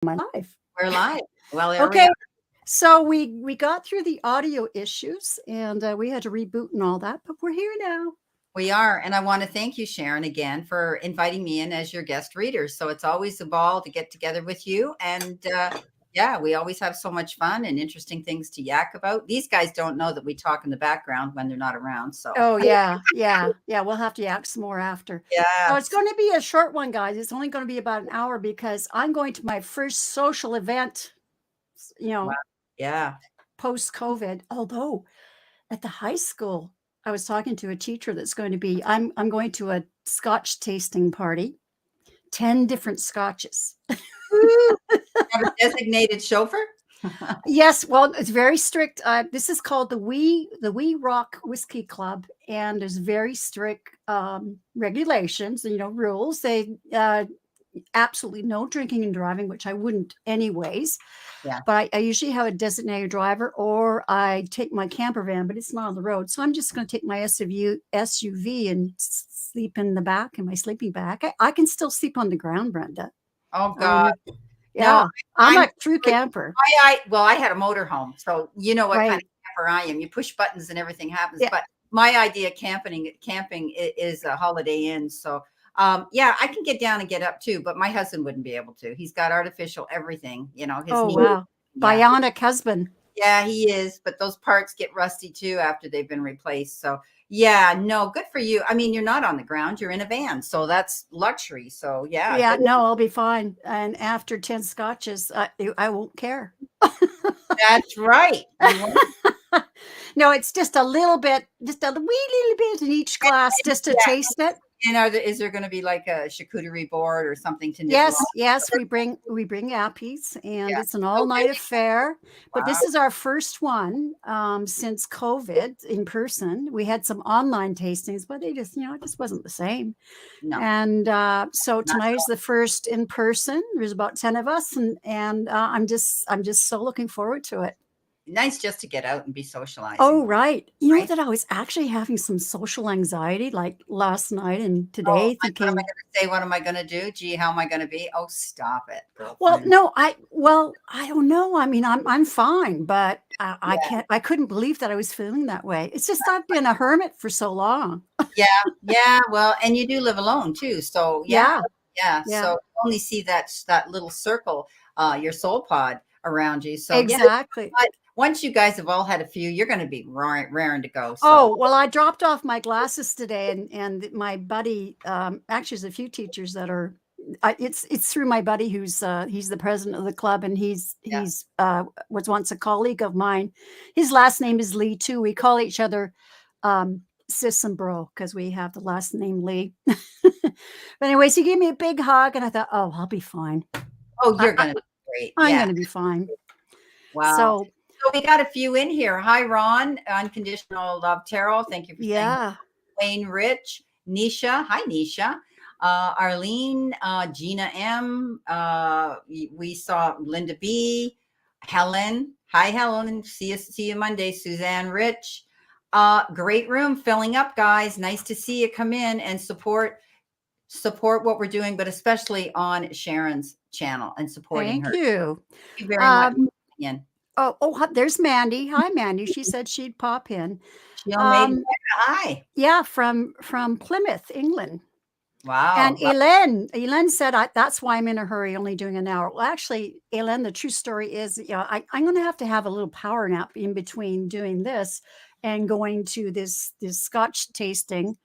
My life. We're live. Well, there we Okay, are. so we got through the audio issues and we had to reboot and all that, but we're here now. We are. And I want to thank you, Sharon, again for inviting me in as your guest reader. So it's always a ball to get together with you. And yeah, we always have so much fun and interesting things to yak about. These guys don't know that we talk in the background when they're not around. So, Oh yeah. We'll have to yak some more after. So it's yes. going to be a short one, guys. It's only going to be about an hour because I'm going to my first social event, you Wow. know, Yeah. post COVID. Although at the high school, I was talking to a teacher that's going to be. I'm going to a Scotch tasting party, 10 different scotches. Woo. Have a designated chauffeur? Yes, well, it's very strict. This is called the Wee Rock Whiskey Club, and there's very strict regulations, rules. They absolutely no drinking and driving, which I wouldn't anyways. Yeah. But I usually have a designated driver, or I take my camper van, but it's not on the road, so I'm just going to take my SUV and sleep in the back in my sleeping bag. I can still sleep on the ground, Brenda. Oh, God. Um, No, yeah, I'm I'm a true like, camper, I had a motorhome, so you know what kind right? of camper I am. You push buttons and everything happens. Yeah. But my idea of camping is a Holiday Inn. So yeah, I can get down and get up too, but my husband wouldn't be able to. He's got artificial everything, his Oh knee. wow, Yeah. bionic husband. Yeah, he is, but those parts get rusty too after they've been replaced. So yeah, no, good for you. I mean, you're not on the ground, you're in a van, so that's luxury. So yeah, Yeah, good. no, I'll be fine. And after 10 scotches, I won't care. That's right. You want No, it's just a little bit, just a wee little bit in each glass just to yeah. taste it. And is there going to be like a charcuterie board or something to nibble on? Yes, we bring appies, and Yeah. it's an Okay. all-night affair. But Wow. this is our first one since COVID in person. We had some online tastings, but they just, it just wasn't the same. No, And so not tonight is the first in person. There's about 10 of us, and I'm just so looking forward to it. nice just to get out and be socializing, Oh, right. You know right? that I was actually having some social anxiety like last night and Oh, today, what am I thinking, going to say? What am I going to do? Gee, how am I going to be? Oh, stop it, well, girlfriend. no, I don't know. I mean, I'm fine, but I Yeah. can't. I couldn't believe that I was feeling that way. It's just I've been a hermit for so long. Yeah. Yeah. Well, and you do live alone too. So yeah. Yeah, Yeah. yeah, So you only see that little circle, your soul pod around you. So yeah. exactly. But once you guys have all had a few, you're going to be raring to go. So Oh, well, I dropped off my glasses today, and my buddy, actually, there's a few teachers that are. It's through my buddy he's the president of the club, and he's yeah. he's was once a colleague of mine. His last name is Lee too. We call each other sis and bro because we have the last name Lee. But anyways, he gave me a big hug, and I thought, oh, I'll be fine. Oh, I, you're I, going to be great. I'm Yeah. going to be fine. Wow. So So we got a few in here. Hi, Ron, Unconditional Love Taro. Thank you for saying yeah, Wayne Rich, Nisha. Hi, Nisha. Arlene, Gina M. We saw Linda B. Helen. Hi, Helen. See you Monday. Suzanne Rich. Great room filling up, guys. Nice to see you come in and support what we're doing, but especially on Sharon's channel and supporting thank her. you. Thank you very much Um, for coming in. there's Mandy. Hi, Mandy. She said she'd pop in. She'll made Um, hi. yeah, from Plymouth, England. And Wow. Elaine said, that's why I'm in a hurry, only doing an hour. Well, actually, Elaine, the true story is, I'm going to have a little power nap in between doing this and going to this Scotch tasting.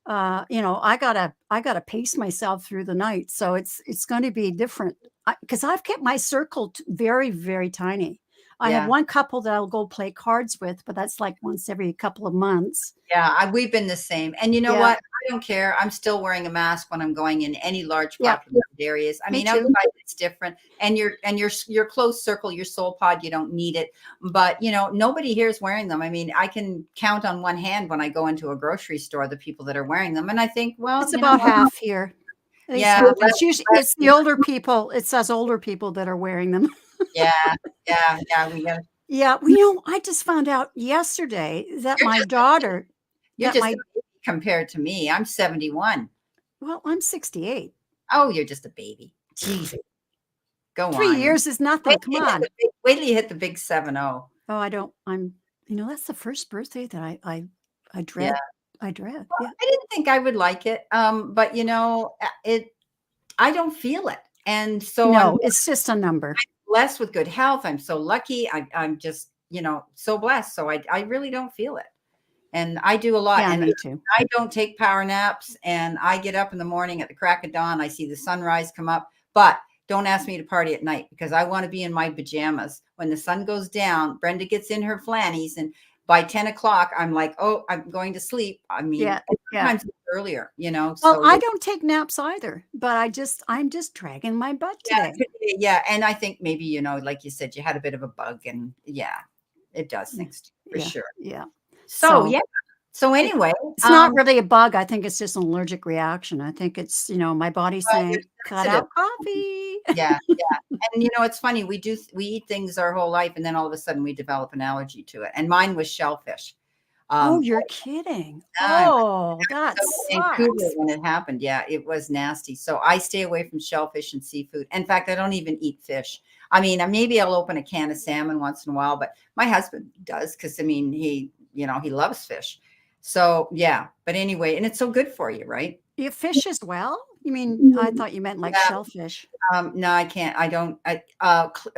I gotta pace myself through the night, so it's going to be different because I've kept my circle very, very tiny. I have Yeah. one couple that I'll go play cards with, but that's like once every couple of months. Yeah. We've been the same. And you know Yeah, what? I don't care. I'm still wearing a mask when I'm going in any large yeah, populated areas. I me mean, too. outside it's different. And your close circle, your soul pod, you don't need it. But nobody here is wearing them. I mean, I can count on one hand when I go into a grocery store the people that are wearing them. And I think, well, It's you know about what? half here. At least Yeah, half. It's the older people. It's us older people that are wearing them. yeah, yeah. Yeah, I just found out yesterday that You're my just daughter, you're that just a my baby compared to me. I'm 71. well, I'm 68. Oh, you're just a baby. Jesus. Go 3 on. years is nothing. Come on. Wait till you hit the big 7-0. Oh, I don't. That's the first birthday that I Yeah. dread. I dread. Yeah. I didn't think I would like it. But I don't feel it. And so I'm No, it's just a number. blessed with good health. I'm so lucky. I'm just, so blessed. So I really don't feel it. And I do a lot. Yeah, And me too. I don't take power naps. And I get up in the morning at the crack of dawn. I see the sunrise come up. But don't ask me to party at night because I want to be in my pajamas. When the sun goes down, Brenda gets in her flannies. And by 10 o'clock, I'm like, oh, I'm going to sleep. I mean, Yeah. sometimes earlier, Well, so I don't take naps either, but I'm just dragging my butt today. yeah. And I think maybe, like you said, you had a bit of a bug and yeah, it does things to you, for Yeah. sure. Yeah. So yeah. So anyway, It's not really a bug. I think it's just an allergic reaction. I think it's, my body saying, you're cut sensitive. out coffee. Yeah. And it's funny, we eat things our whole life and then all of a sudden we develop an allergy to it. And mine was shellfish. Oh, you're kidding. I'm Oh, that in Vancouver sucks. when it happened. Yeah, it was nasty. So I stay away from shellfish and seafood. In fact, I don't even eat fish. I mean, maybe I'll open a can of salmon once in a while, but my husband does because he loves fish. So yeah, but anyway, and it's so good for you, right? You fish as well? You mean, I thought you meant like shellfish. No, I can't. I don't.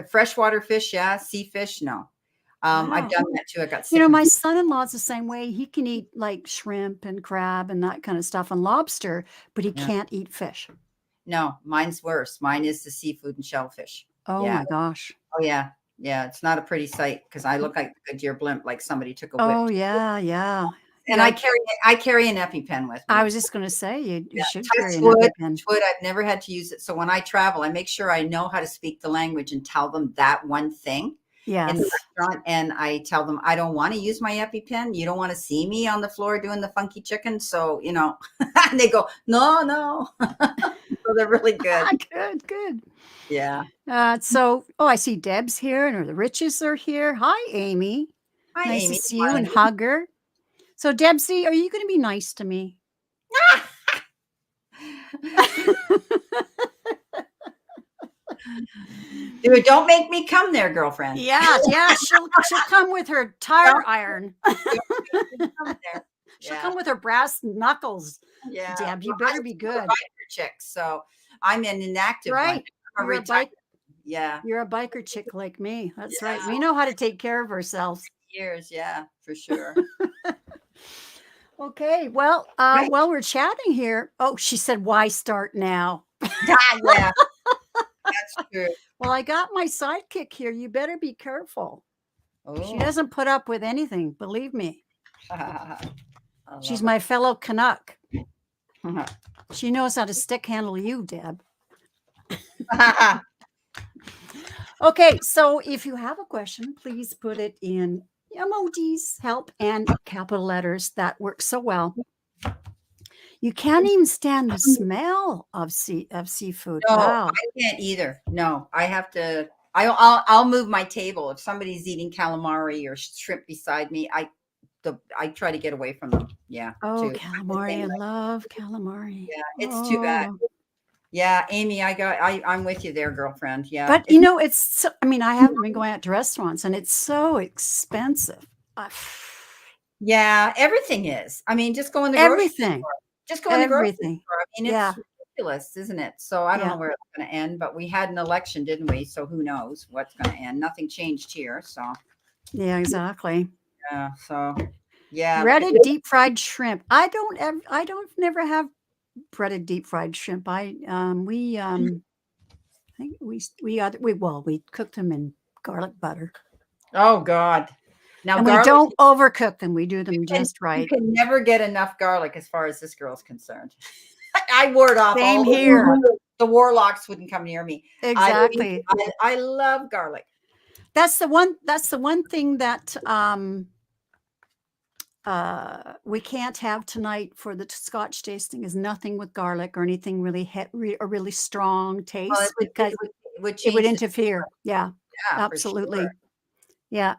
Freshwater fish, yeah. Sea fish, no. I've Wow. done that too. I got sick. My son-in-law's the same way. He can eat like shrimp and crab and that kind of stuff and lobster, but he Yeah. can't eat fish. No, mine's worse. Mine is the seafood and shellfish. Oh Yeah. my gosh. Oh yeah. Yeah. It's not a pretty sight because I look like a Goodyear blimp, like somebody took a whip. Oh yeah, yeah. And Yeah, I carry an EpiPen with me. I was just going to say you should carry an Touch EpiPen. wood, I've never had to use it. So when I travel, I make sure I know how to speak the language and tell them that one thing in Yes. the restaurant. And I tell them, I don't want to use my EpiPen. You don't want to see me on the floor doing the funky chicken. So, and they go, no. So they're really good. Good. Yeah. I see Deb's here and the Riches are here. Hi, Amy. Hi, Nice Amy. to see you and hug her. So, Debsy, are you going to be nice to me? Dude, don't make me come there, girlfriend. Yeah, she'll come with her tire iron. She'll come with her brass knuckles. Yeah. Deb, you better be good. Biker chick, so I'm an inactive Right. one. You're a bike. Yeah. You're a biker chick like me. That's right. We know how to take care of ourselves. Years, yeah, for sure. Okay. Well, while we're chatting here, she said, "Why start now?" Yeah, that's true. Well, I got my sidekick here. You better be careful. She Oh. doesn't put up with anything. Believe me. I She's love my fellow Canuck. it. She knows how to stick handle you, Deb. Okay, so if you have a question, please put it in emojis, help, and capital letters. That works so well. You can't even stand the smell of seafood. No, Wow. I can't either. No, I have to. I'll move my table if somebody's eating calamari or shrimp beside me. I try to get away from them. Yeah. Oh, too. calamari. I love calamari. Yeah, it's too bad. Oh. Yeah, Amy, I'm with you there, girlfriend. Yeah. But I haven't been going out to restaurants and it's so expensive. Yeah, everything is. I mean, just go in the grocery Everything. store. Just go in the grocery Everything. store. I mean, it's ridiculous, isn't it? So I don't know where it's going to end, but we had an election, didn't we? So who knows what's going to end? Nothing changed here. So Yeah, exactly. yeah. So yeah. Breaded deep fried shrimp. I don't never have breaded deep fried shrimp. I think we cook them in garlic butter. Oh God. Now And we don't overcook them. We do them just right. You can never get enough garlic as far as this girl's concerned. I ward off Same all here. the warlocks wouldn't come near me. Exactly. I love garlic. That's the one thing that we can't have tonight for the Scotch tasting is nothing with garlic or anything really or really strong taste because it would interfere. Yeah, absolutely. Sure. Yeah.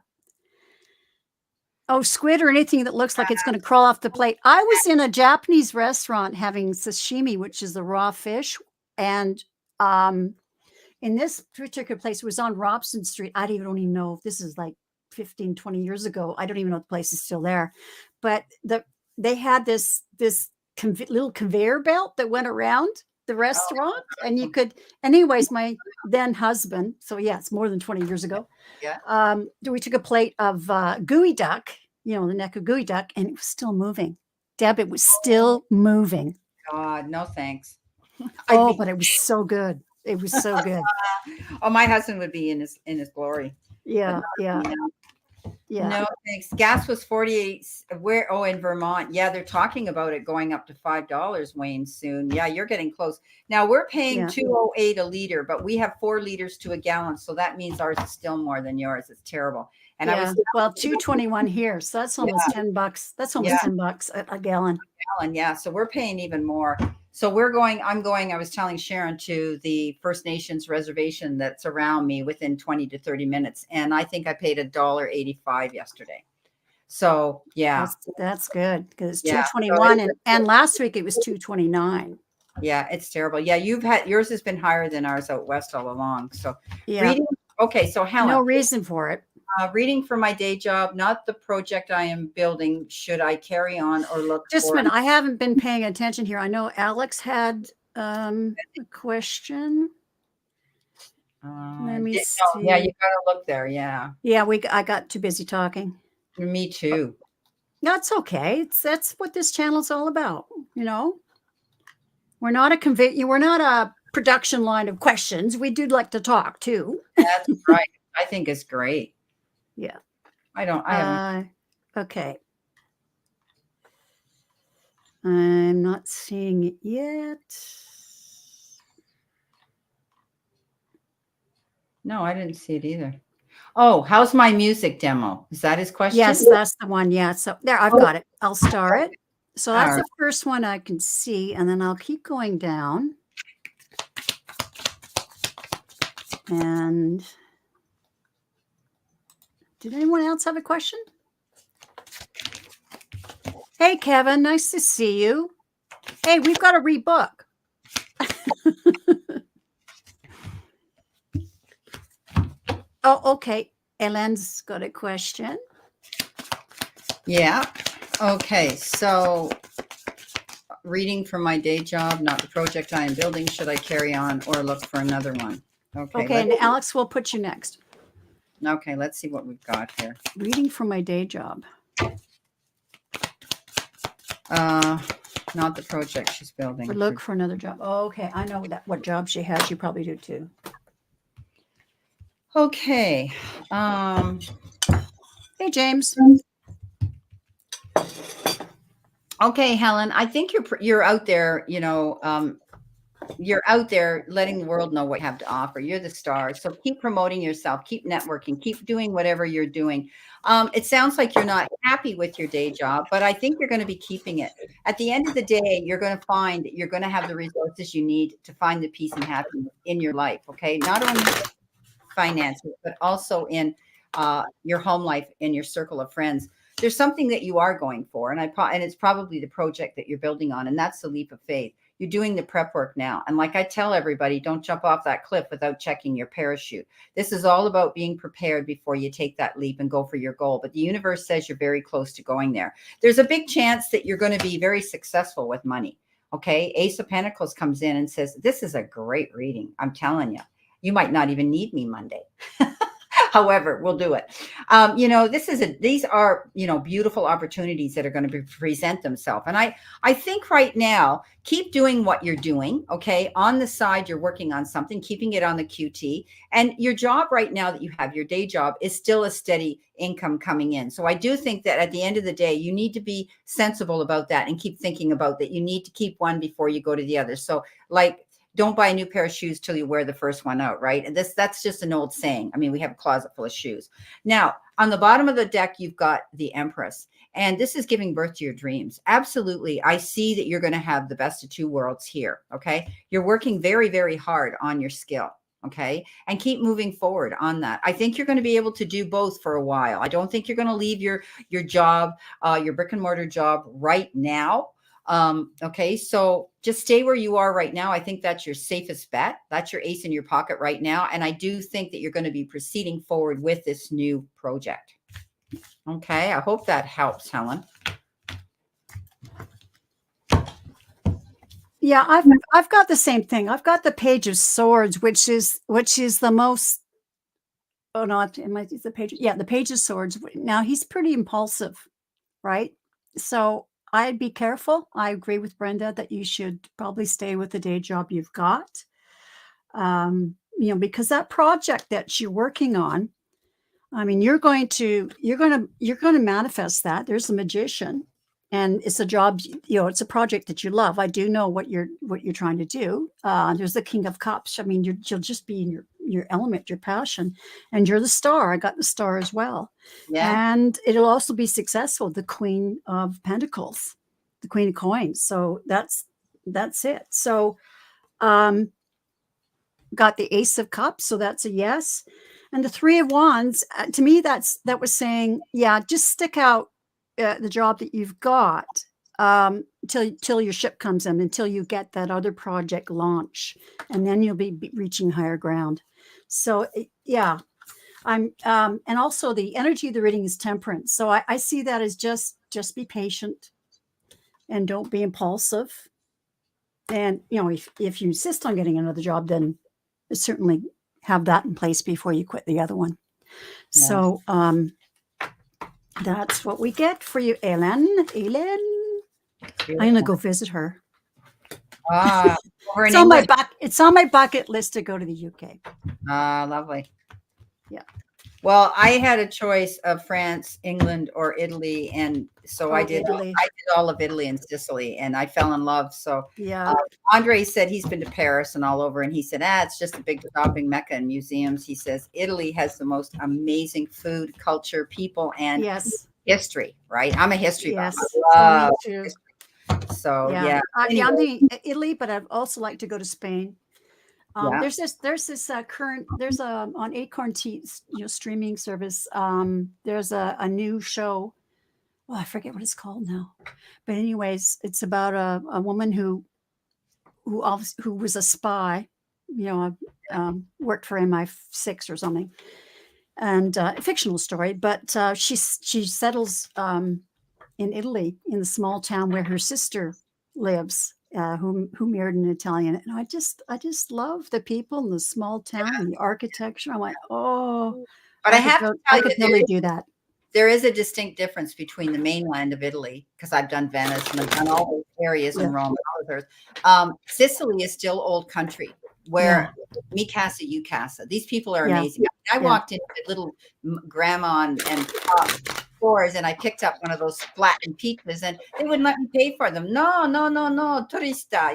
Oh, squid or anything that looks like it's going to crawl off the plate. I was in a Japanese restaurant having sashimi, which is the raw fish, and in this particular place, it was on Robson Street. I don't even know if this is like 15, 20 years ago. I don't even know if the place is still there. But they had this little conveyor belt that went around the restaurant, and you could. Anyways, my then husband. So yeah, it's more than 20 years ago. Yeah. We took a plate of gooey duck, the neck of gooey duck, and it was still moving. Deb, it was still moving. God, no thanks. Oh, but it was so good. It was so good. Oh, my husband would be in his glory. Yeah, yeah, yeah. No, thanks. Gas was 48. Where? Oh, in Vermont. Yeah, they're talking about it going up to $5, Wayne, soon. Yeah, you're getting close. Now we're paying 208 a liter, but we have 4 liters to a gallon, so that means ours is still more than yours. It's terrible. And I was 221 here, so that's almost $10. That's almost $10 a gallon. Yeah, so we're paying even more. So I was telling Sharon, to the First Nations reservation that's around me within 20 to 30 minutes. And I think I paid $1.85 yesterday. So yeah. That's good, because it's 221 and last week it was 229. Yeah, it's terrible. Yeah, yours has been higher than ours out west all along. So yeah. Okay, so Helen. No reason for it. Reading for my day job, not the project I am building. Should I carry on or look? Just a minute. I haven't been paying attention here. I know Alex had a question. Let me see. Yeah, you gotta look there. Yeah. Yeah, I got too busy talking. Me too. That's okay. That's what this channel's all about. We're not a production line of questions. We do like to talk too. That's right. I think it's great. Yeah. I haven't. Okay. I'm not seeing it yet. No, I didn't see it either. Oh, how's my music demo? Is that his question? Yes, that's the one. Yeah. So there, I've got it. I'll star it. So that's the first one I can see. And then I'll keep going down. And did anyone else have a question? Hey, Kevin, nice to see you. Hey, we've got to rebook. Oh, okay. Ellen's got a question. Yeah. Okay. So reading for my day job, not the project I am building. Should I carry on or look for another one? Okay. And Alex, will put you next. Okay, let's see what we've got here. Reading for my day job. Not the project she's building. Would look for another job. Oh, okay. I know what job she has. You probably do too. Okay. Hey, James. Okay, Helen, I think you're out there, you're out there letting the world know what you have to offer. You're the star. So keep promoting yourself, keep networking, keep doing whatever you're doing. It sounds like you're not happy with your day job, but I think you're going to be keeping it. At the end of the day, you're going to find that you're going to have the resources you need to find the peace and happiness in your life. Okay. Not only finances, but also in your home life, in your circle of friends. There's something that you are going for. And it's probably the project that you're building on. And that's the leap of faith. You're doing the prep work now. And like I tell everybody, don't jump off that cliff without checking your parachute. This is all about being prepared before you take that leap and go for your goal. But the universe says you're very close to going there. There's a big chance that you're going to be very successful with money. Okay. Ace of Pentacles comes in and says, this is a great reading. I'm telling you, you might not even need me Monday. However, we'll do it. These are, beautiful opportunities that are going to present themselves. And I think right now, keep doing what you're doing. Okay. On the side, you're working on something, keeping it on the QT. And your job right now that you have, your day job, is still a steady income coming in. So I do think that at the end of the day, you need to be sensible about that and keep thinking about that. You need to keep one before you go to the other. So don't buy a new pair of shoes till you wear the first one out, right? And that's just an old saying. I mean, we have a closet full of shoes. Now, on the bottom of the deck, you've got the Empress. And this is giving birth to your dreams. Absolutely. I see that you're going to have the best of two worlds here, okay? You're working very, very hard on your skill, okay? And keep moving forward on that. I think you're going to be able to do both for a while. I don't think you're going to leave your job, your brick and mortar job right now. Okay, so just stay where you are right now. I think that's your safest bet. That's your ace in your pocket right now. And I do think that you're going to be proceeding forward with this new project. Okay, I hope that helps, Helen. Yeah, I've got the same thing. I've got the Page of Swords, which is the most. Oh no, it's the Page. Yeah, the Page of Swords. Now he's pretty impulsive, right? So I'd be careful. I agree with Brenda that you should probably stay with the day job you've got. Because that project that you're working on, I mean, you're going to manifest that. There's a magician, and it's a job. It's a project that you love. I do know what you're trying to do. There's the King of Cups. I mean, you'll just be in your element, your passion, and you're the star. I got the star as well, and it'll also be successful. The Queen of Pentacles, the Queen of Coins. So that's it. So, got the Ace of Cups, so that's a yes. And the Three of Wands, to me, that was saying, yeah, just stick out the job that you've got till your ship comes in, until you get that other project launch, and then you'll be reaching higher ground. So yeah, I'm and also the energy of the reading is Temperance. So I see that as just be patient and don't be impulsive. And if you insist on getting another job, then certainly have that in place before you quit the other one. Yes. So that's what we get for you, Ellen. I'm gonna go visit her. It's on my bucket list to go to the UK. Lovely. Yeah. Well, I had a choice of France, England, or Italy, and so I did all of Italy and Sicily, and I fell in love. So yeah, Andre said he's been to Paris and all over, and he said, it's just a big shopping mecca and museums. He says Italy has the most amazing food, culture, people, and history. Right? I'm a history buff. I love history. So yeah. Anyway. I'm the Italy, but I'd also like to go to Spain. There's this current, on Acorn streaming service. There's a new show. Oh, I forget what it's called now, but anyways, it's about a woman who was a spy, worked for MI6 or something, and a fictional story, but she settles in Italy, in the small town where her sister lives, who married an Italian. And I just love the people in the small town and the architecture. I'm like, but I could really do that. There is a distinct difference between the mainland of Italy, because I've done Venice and I've done all those areas in Rome and all of those. Sicily is still old country, where mi casa, you casa. These people are amazing. I walked into little grandma and stores, and I picked up one of those flattened pizzas, and they wouldn't let me pay for them. No, turista.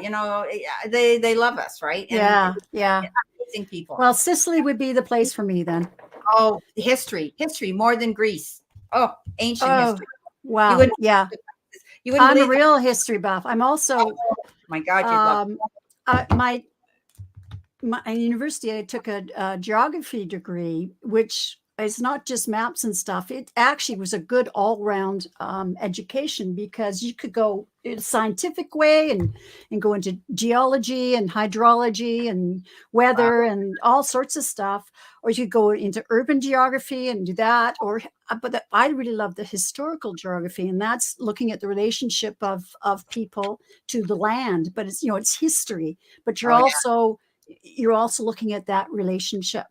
They love us, right? And amazing people. Well, Sicily would be the place for me then. Oh, history more than Greece. Oh, ancient history. Wow. I'm a real history buff. I'm also, my God, my university, I took a geography degree, which is not just maps and stuff. It actually was a good all-round education, because you could go in a scientific way and go into geology and hydrology and weather and all sorts of stuff, or you could go into urban geography and do that. But I really love the historical geography, and that's looking at the relationship of people to the land. But it's it's history, but you're also looking at that relationship.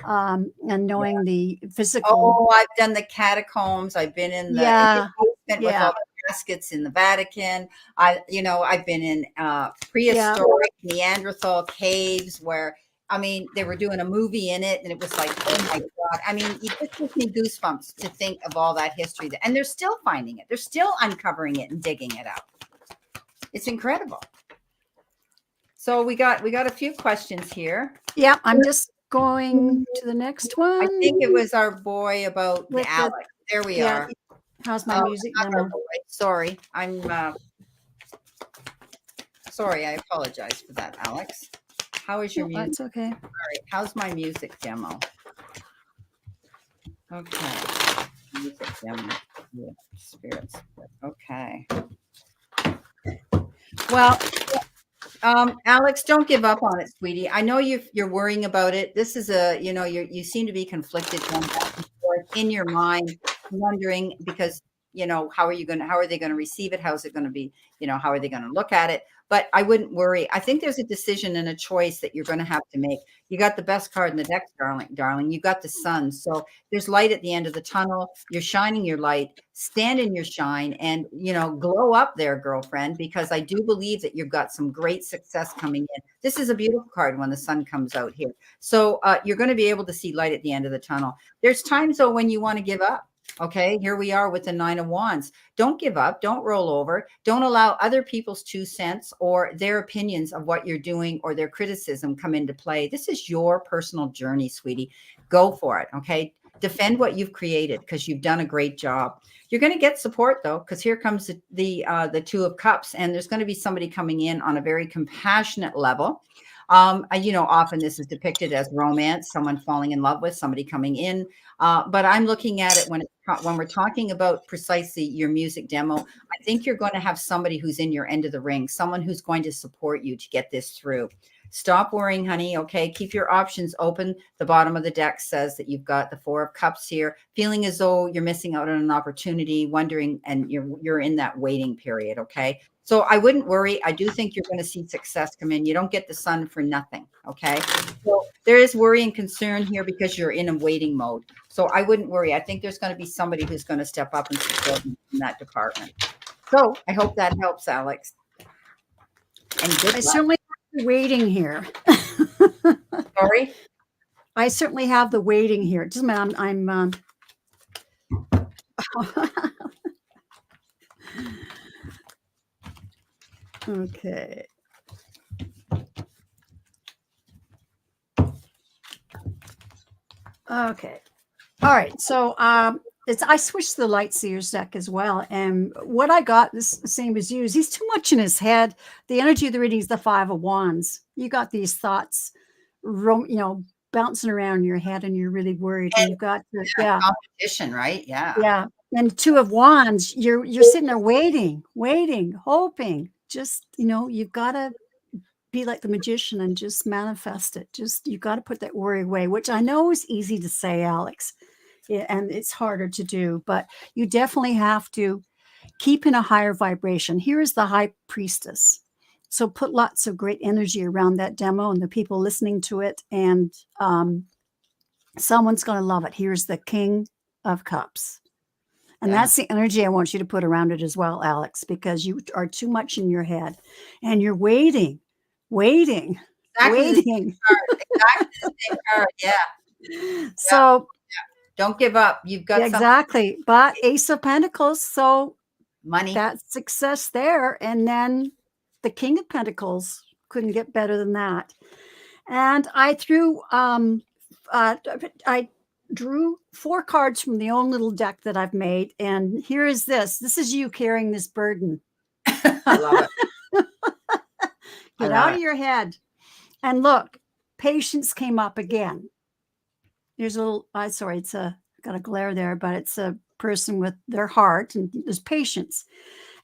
And knowing the physical. I've done the catacombs. I've been in the basement with all the caskets in the Vatican. I've been in prehistoric Neanderthal caves where, they were doing a movie in it, and it was like, oh my God. It just gives me goosebumps to think of all that history. And they're still finding it. They're still uncovering it and digging it out. It's incredible. So we got a few questions here. Yeah, I'm just going to the next one. I think it was our boy about Alex. There we are. How's my music demo? Sorry. I'm sorry. I apologize for that, Alex. How is your music? That's okay. All right. How's my music demo? Okay. Music demo. Yeah. Spirits. Okay. Well, Alex, don't give up on it, sweetie. I know you're worrying about it. This is you seem to be conflicted going back and forth in your mind, wondering because, how are they going to receive it? How is it going to be, how are they going to look at it? But I wouldn't worry. I think there's a decision and a choice that you're going to have to make. You got the best card in the deck, darling. You got the sun. So there's light at the end of the tunnel. You're shining your light. Stand in your shine and, glow up there, girlfriend, because I do believe that you've got some great success coming in. This is a beautiful card when the sun comes out here. So you're going to be able to see light at the end of the tunnel. There's times, though, when you want to give up. Okay, here we are with the 9 of Wands. Don't give up. Don't roll over. Don't allow other people's 2 cents or their opinions of what you're doing or their criticism come into play. This is your personal journey, sweetie. Go for it. Okay, defend what you've created because you've done a great job. You're going to get support, though, because here comes the 2 of Cups, and there's going to be somebody coming in on a very compassionate level. Often this is depicted as romance, someone falling in love with somebody coming in. But I'm looking at it when we're talking about precisely your music demo. I think you're going to have somebody who's in your end of the ring, someone who's going to support you to get this through. Stop worrying, honey. Okay. Keep your options open. The bottom of the deck says that you've got the 4 of Cups here, feeling as though you're missing out on an opportunity, wondering, and you're in that waiting period. Okay. So I wouldn't worry. I do think you're going to see success come in. You don't get the sun for nothing. Okay. So there is worry and concern here because you're in a waiting mode. So I wouldn't worry. I think there's going to be somebody who's going to step up and support you in that department. So I hope that helps, Alex. And good I luck. certainly have the waiting here. Sorry? I certainly have the waiting here. Just a minute, I'm okay. Okay. All right. So I switched to the Light Seers deck as well. And what I got is the same as you. Is he's too much in his head. The energy of the reading is the 5 of Wands. You got these thoughts, bouncing around in your head, and you're really worried. And you've got competition, right? Yeah. Yeah. And 2 of Wands, you're sitting there waiting, hoping. Just, you've got to be like the magician and just manifest it. Just, you got to put that worry away, which I know is easy to say, Alex. And it's harder to do, but you definitely have to keep in a higher vibration. Here is the High Priestess. So put lots of great energy around that demo and the people listening to it, and someone's going to love it. Here's the King of Cups. And that's the energy I want you to put around it as well, Alex, because you are too much in your head and you're waiting. Exactly waiting. Exactly the same card. Yeah. So don't give up. You've got exactly. But Ace of Pentacles, so money. That's success there. And then the King of Pentacles, couldn't get better than that. And I threw I drew 4 cards from the own little deck that I've made. And here is this. This is you carrying this burden. I love it. Get out of your head. And look, patience came up again. There's a little, sorry, got a glare there, but it's a person with their heart, and there's patience.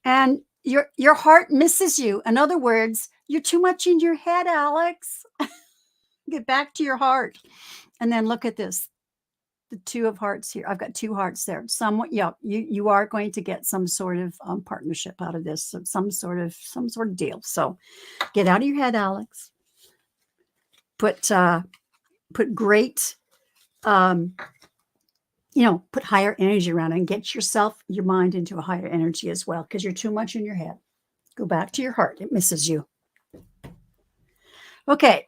And your heart misses you. In other words, you're too much in your head, Alex. Get back to your heart. And then look at this. The 2 of Hearts here. I've got 2 hearts there. Somewhat, yeah, you are going to get some sort of partnership out of this, some sort of deal. So get out of your head, Alex. Put great, put higher energy around it, and get your mind into a higher energy as well, because you're too much in your head. Go back to your heart. It misses you. Okay.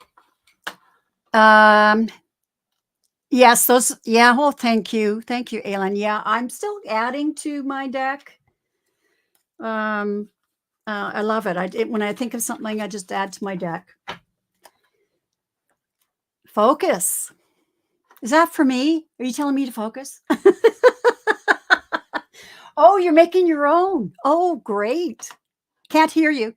Yes, well, thank you, Alan. Yeah, I'm still adding to my deck. I love it. When I think of something, I just add to my deck. Focus. Is that for me? Are you telling me to focus? Oh, you're making your own. Oh, great. Can't hear you.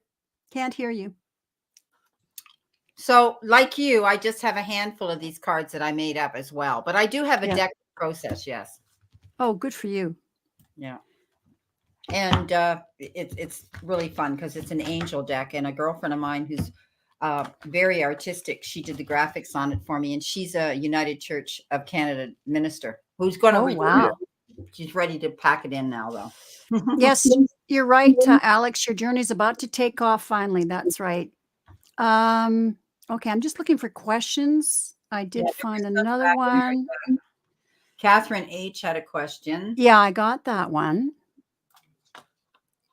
So like you, I just have a handful of these cards that I made up as well, but I do have a deck process. Yes. Oh, good for you. Yeah. And it's really fun because it's an angel deck. And a girlfriend of mine who's very artistic, she did the graphics on it for me, and she's a United Church of Canada minister who's going to Oh, read wow. it. She's ready to pack it in now, though. Yes, you're right, Alex. Your journey's about to take off finally. That's right. Okay, I'm just looking for questions. I Yeah, did get find your stuff another back in there. one. Catherine H had a question. Yeah, I got that one.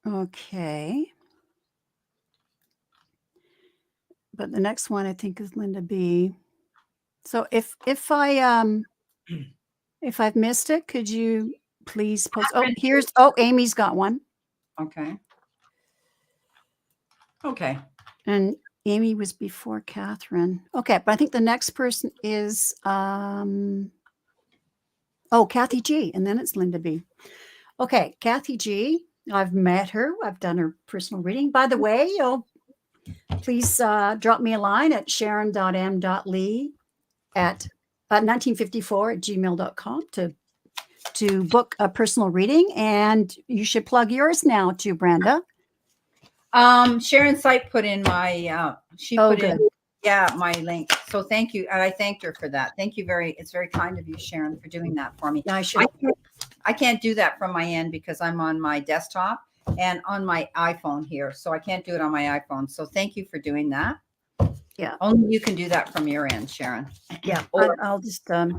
Okay. But the next one I think is Linda B. So if I've missed it, could you please post? Oh, Amy's got one. Okay. Okay. And Amy was before Catherine. Okay, but I think the next person is Kathy G, and then it's Linda B. Okay, Kathy G. I've met her. I've done her personal reading. By the way, please drop me a line at sharon.m.lee at 1954@gmail.com to book a personal reading. And you should plug yours now too, Brenda. Sharon Sipe put in my Good. my link. So thank you. And I thanked her for that. Thank you it's very kind of you, Sharon, for doing that for me. I can't do that from my end because I'm on my desktop and on my iPhone here. So I can't do it on my iPhone. So thank you for doing that. Yeah. Only you can do that from your end, Sharon. Yeah. I'll just okay.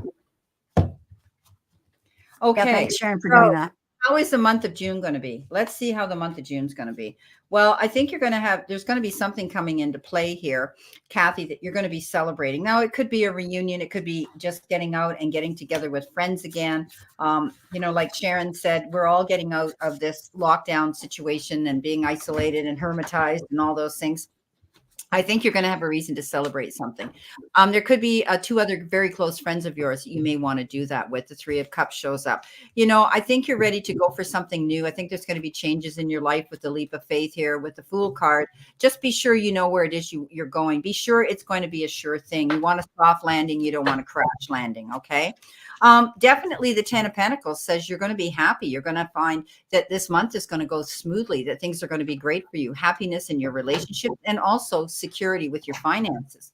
Yeah, thanks, Sharon, for doing that. How is the month of June going to be? Let's see how the month of June is going to be. Well, I think there's going to be something coming into play here, Kathy, that you're going to be celebrating. Now, it could be a reunion. It could be just getting out and getting together with friends again. Like Sharon said, we're all getting out of this lockdown situation and being isolated and hermetized and all those things. I think you're going to have a reason to celebrate something. There could be two other very close friends of yours you may want to do that with. The Three of Cups shows up. I think you're ready to go for something new. I think there's going to be changes in your life with the leap of faith here, with the Fool card. Just be sure you know where it is you're going. Be sure it's going to be a sure thing. You want a soft landing. You don't want a crash landing. Okay. Definitely the 10 of Pentacles says you're going to be happy. You're going to find that this month is going to go smoothly, that things are going to be great for you. Happiness in your relationship and also security with your finances.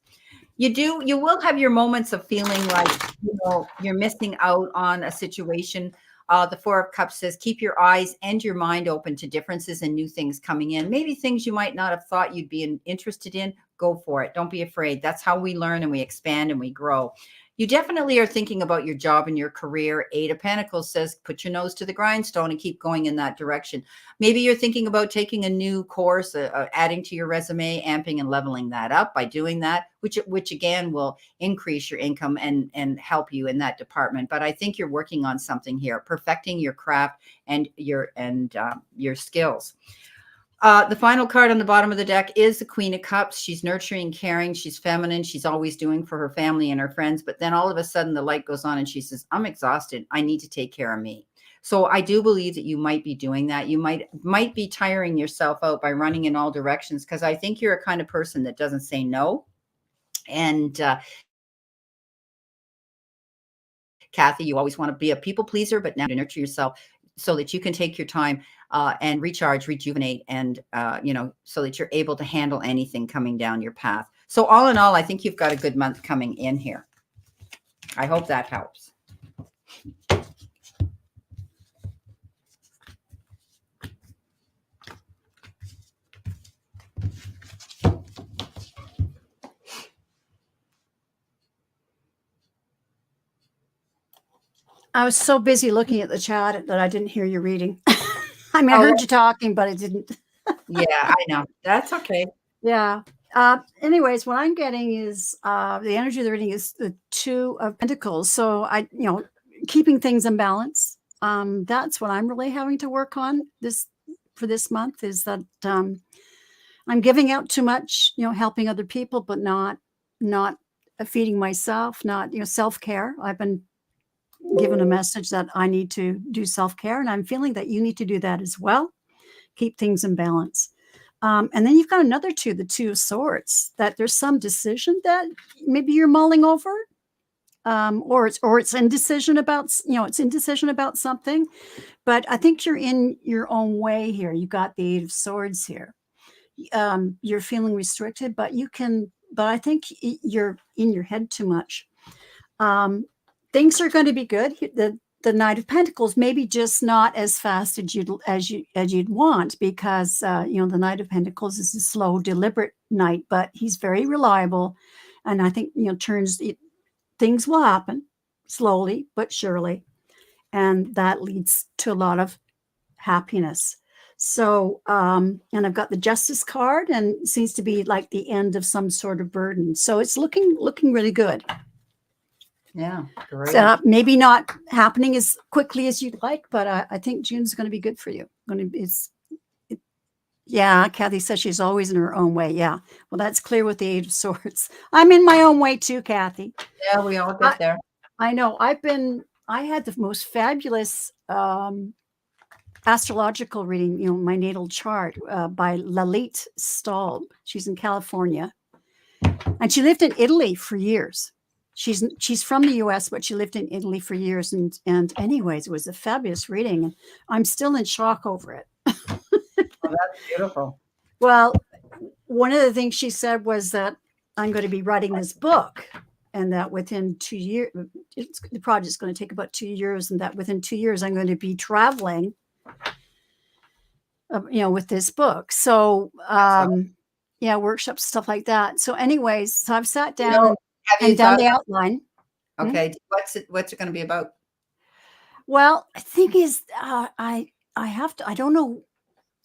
You will have your moments of feeling like, you're missing out on a situation. The Four of Cups says, keep your eyes and your mind open to differences and new things coming in. Maybe things you might not have thought you'd be interested in. Go for it. Don't be afraid. That's how we learn and we expand and we grow. You definitely are thinking about your job and your career. Eight of Pentacles says, put your nose to the grindstone and keep going in that direction. Maybe you're thinking about taking a new course, adding to your resume, amping and leveling that up by doing that, which again will increase your income and help you in that department. But I think you're working on something here, perfecting your craft and your skills. The final card on the bottom of the deck is the Queen of Cups. She's nurturing, caring. She's feminine. She's always doing for her family and her friends. But then all of a sudden the light goes on and she says, I'm exhausted. I need to take care of me. So I do believe that you might be doing that. You might be tiring yourself out by running in all directions, because I think you're a kind of person that doesn't say no. And Kathy, you always want to be a people pleaser, but now to nurture yourself so that you can take your time and recharge, rejuvenate, and, so that you're able to handle anything coming down your path. So all in all, I think you've got a good month coming in here. I hope that helps. I was so busy looking at the chat that I didn't hear you reading. I mean, I heard you talking, but I didn't. Yeah, I know. That's okay. Yeah. Anyways, what I'm getting is the energy of the reading is the Two of Pentacles. So keeping things in balance. That's what I'm really having to work on for this month, is that I'm giving out too much, helping other people, but not feeding myself, not, self-care. I've been given a message that I need to do self-care, and I'm feeling that you need to do that as well. Keep things in balance. And then you've got another the Two of Swords, that there's some decision that maybe you're mulling over. or it's indecision about it's indecision about something. But I think you're in your own way here. You got the Eight of Swords here. You're feeling restricted, but you can. But I think you're in your head too much. Things are going to be good. The Knight of Pentacles, maybe just not as fast as you'd want, because the Knight of Pentacles is a slow, deliberate knight, but he's very reliable, and I think things will happen slowly but surely, and that leads to a lot of happiness. So, and I've got the Justice card, and it seems to be like the end of some sort of burden. So it's looking really good. Yeah, great. So maybe not happening as quickly as you'd like, but I think June's going to be good for you. Yeah, Kathy says she's always in her own way. Yeah, well, that's clear with the Eight of Swords. I'm in my own way too, Kathy. Yeah, we all get there. I know. I had the most fabulous astrological reading, my natal chart by Lalit Stahl. She's in California, and she lived in Italy for years. She's from the U.S., but she lived in Italy for years. And anyways, it was a fabulous reading, and I'm still in shock over it. Oh, that's beautiful. Well, one of the things she said was that I'm going to be writing this book, and that within 2 years, the project's going to take about 2 years, and that within 2 years, I'm going to be traveling, with this book. So, workshops, stuff like that. So anyways, so I've sat down and done the outline. Okay. What's it going to be about? Well, the thing is, I don't know.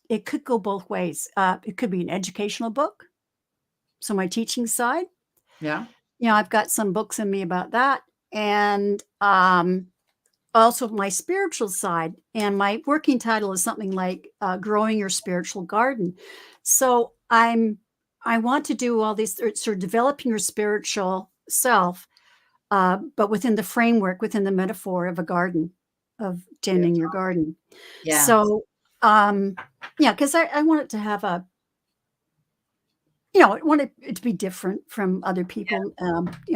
It could go both ways. It could be an educational book. So my teaching side. Yeah. I've got some books in me about that. And also my spiritual side. And my working title is something like Growing Your Spiritual Garden. So I want to do all these sort of developing your spiritual self, but within the framework, within the metaphor of a garden, of tending your garden. Yeah. So, because I want it to have I want it to be different from other people,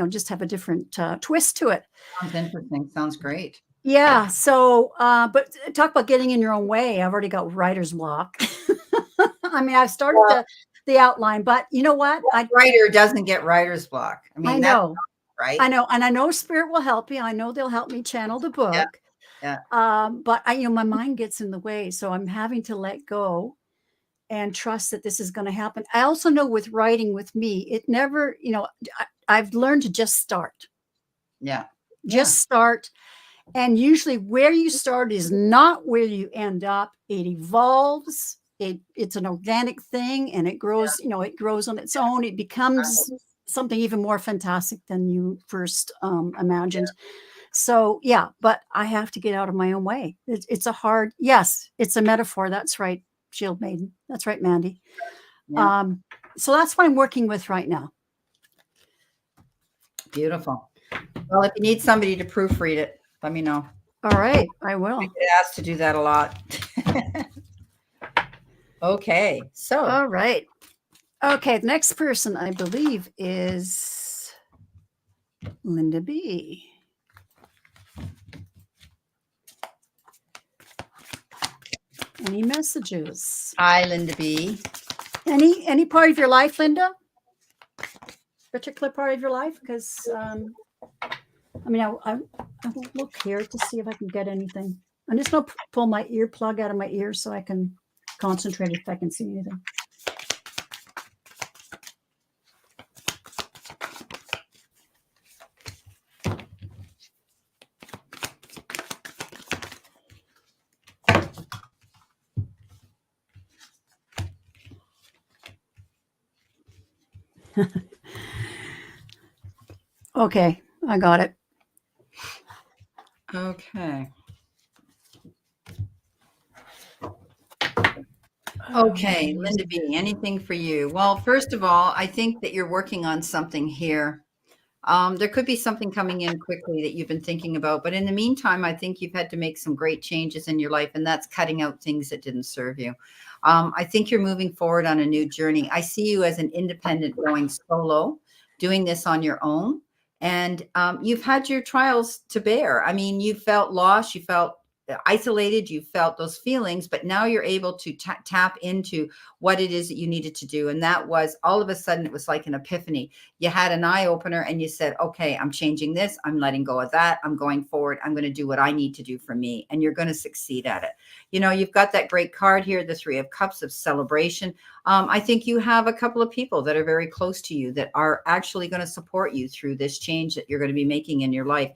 just have a different twist to it. Sounds interesting. Sounds great. Yeah. So, but talk about getting in your own way. I've already got writer's block. I mean, I've started the outline, but you know what? Writer doesn't get writer's block. I mean, I know, right? I know, and I know Spirit will help you. I know they'll help me channel the book. Yeah. But my mind gets in the way, so I'm having to let go and trust that this is going to happen. I also know with writing with me, it never, I've learned to just start. Yeah. Just start. And usually where you start is not where you end up. It evolves. It's an organic thing, and it grows, it grows on its own. It becomes something even more fantastic than you first imagined. Yeah. So, but I have to get out of my own way. It's a metaphor. That's right, Shield Maiden. That's right, Mandy. Yeah. So that's what I'm working with right now. Beautiful. Well, if you need somebody to proofread it, let me know. All right, I will. I get asked to do that a lot. Okay, so. All right. Okay, the next person I believe is Linda B. Any messages? Hi, Linda B. Any part of your life, Linda? Particular part of your life? Because I will look here to see if I can get anything. I'm just going to pull my earplug out of my ear so I can concentrate if I can see anything. Okay, I got it. Okay. Okay, Linda B, anything for you? Well, first of all, I think that you're working on something here. There could be something coming in quickly that you've been thinking about, but in the meantime, I think you've had to make some great changes in your life, and that's cutting out things that didn't serve you. I think you're moving forward on a new journey. I see you as an independent going solo, doing this on your own. And you've had your trials to bear. I mean, you felt lost, you felt isolated, you felt those feelings, but now you're able to tap into what it is that you needed to do. And that was all of a sudden, it was like an epiphany. You had an eye opener and you said, okay, I'm changing this. I'm letting go of that. I'm going forward. I'm going to do what I need to do for me. And you're going to succeed at it. You know, you've got that great card here, the Three of Cups of celebration. I think you have a couple of people that are very close to you that are actually going to support you through this change that you're going to be making in your life.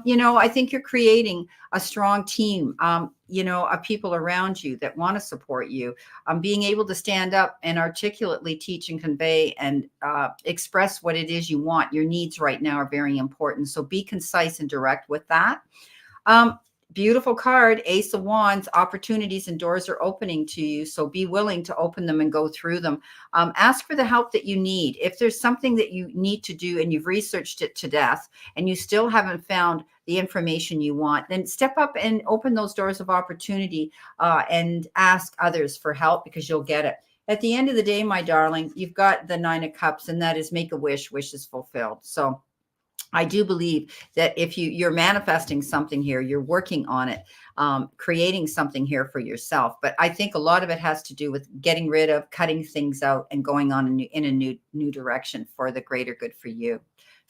You know, I think you're creating a strong team, you know, of people around you that want to support you. Being able to stand up and articulately teach and convey and express what it is you want. Your needs right now are very important. So be concise and direct with that. Beautiful card, Ace of Wands. Opportunities and doors are opening to you. So be willing to open them and go through them. Ask for the help that you need. If there's something that you need to do and you've researched it to death and you still haven't found the information you want, then step up and open those doors of opportunity and ask others for help, because you'll get it. At the end of the day, my darling, you've got the Nine of Cups, and that is make a wish, wish is fulfilled. So I do believe that if you're manifesting something here, you're working on it, creating something here for yourself. But I think a lot of it has to do with getting rid of, cutting things out, and going on in a new direction for the greater good for you.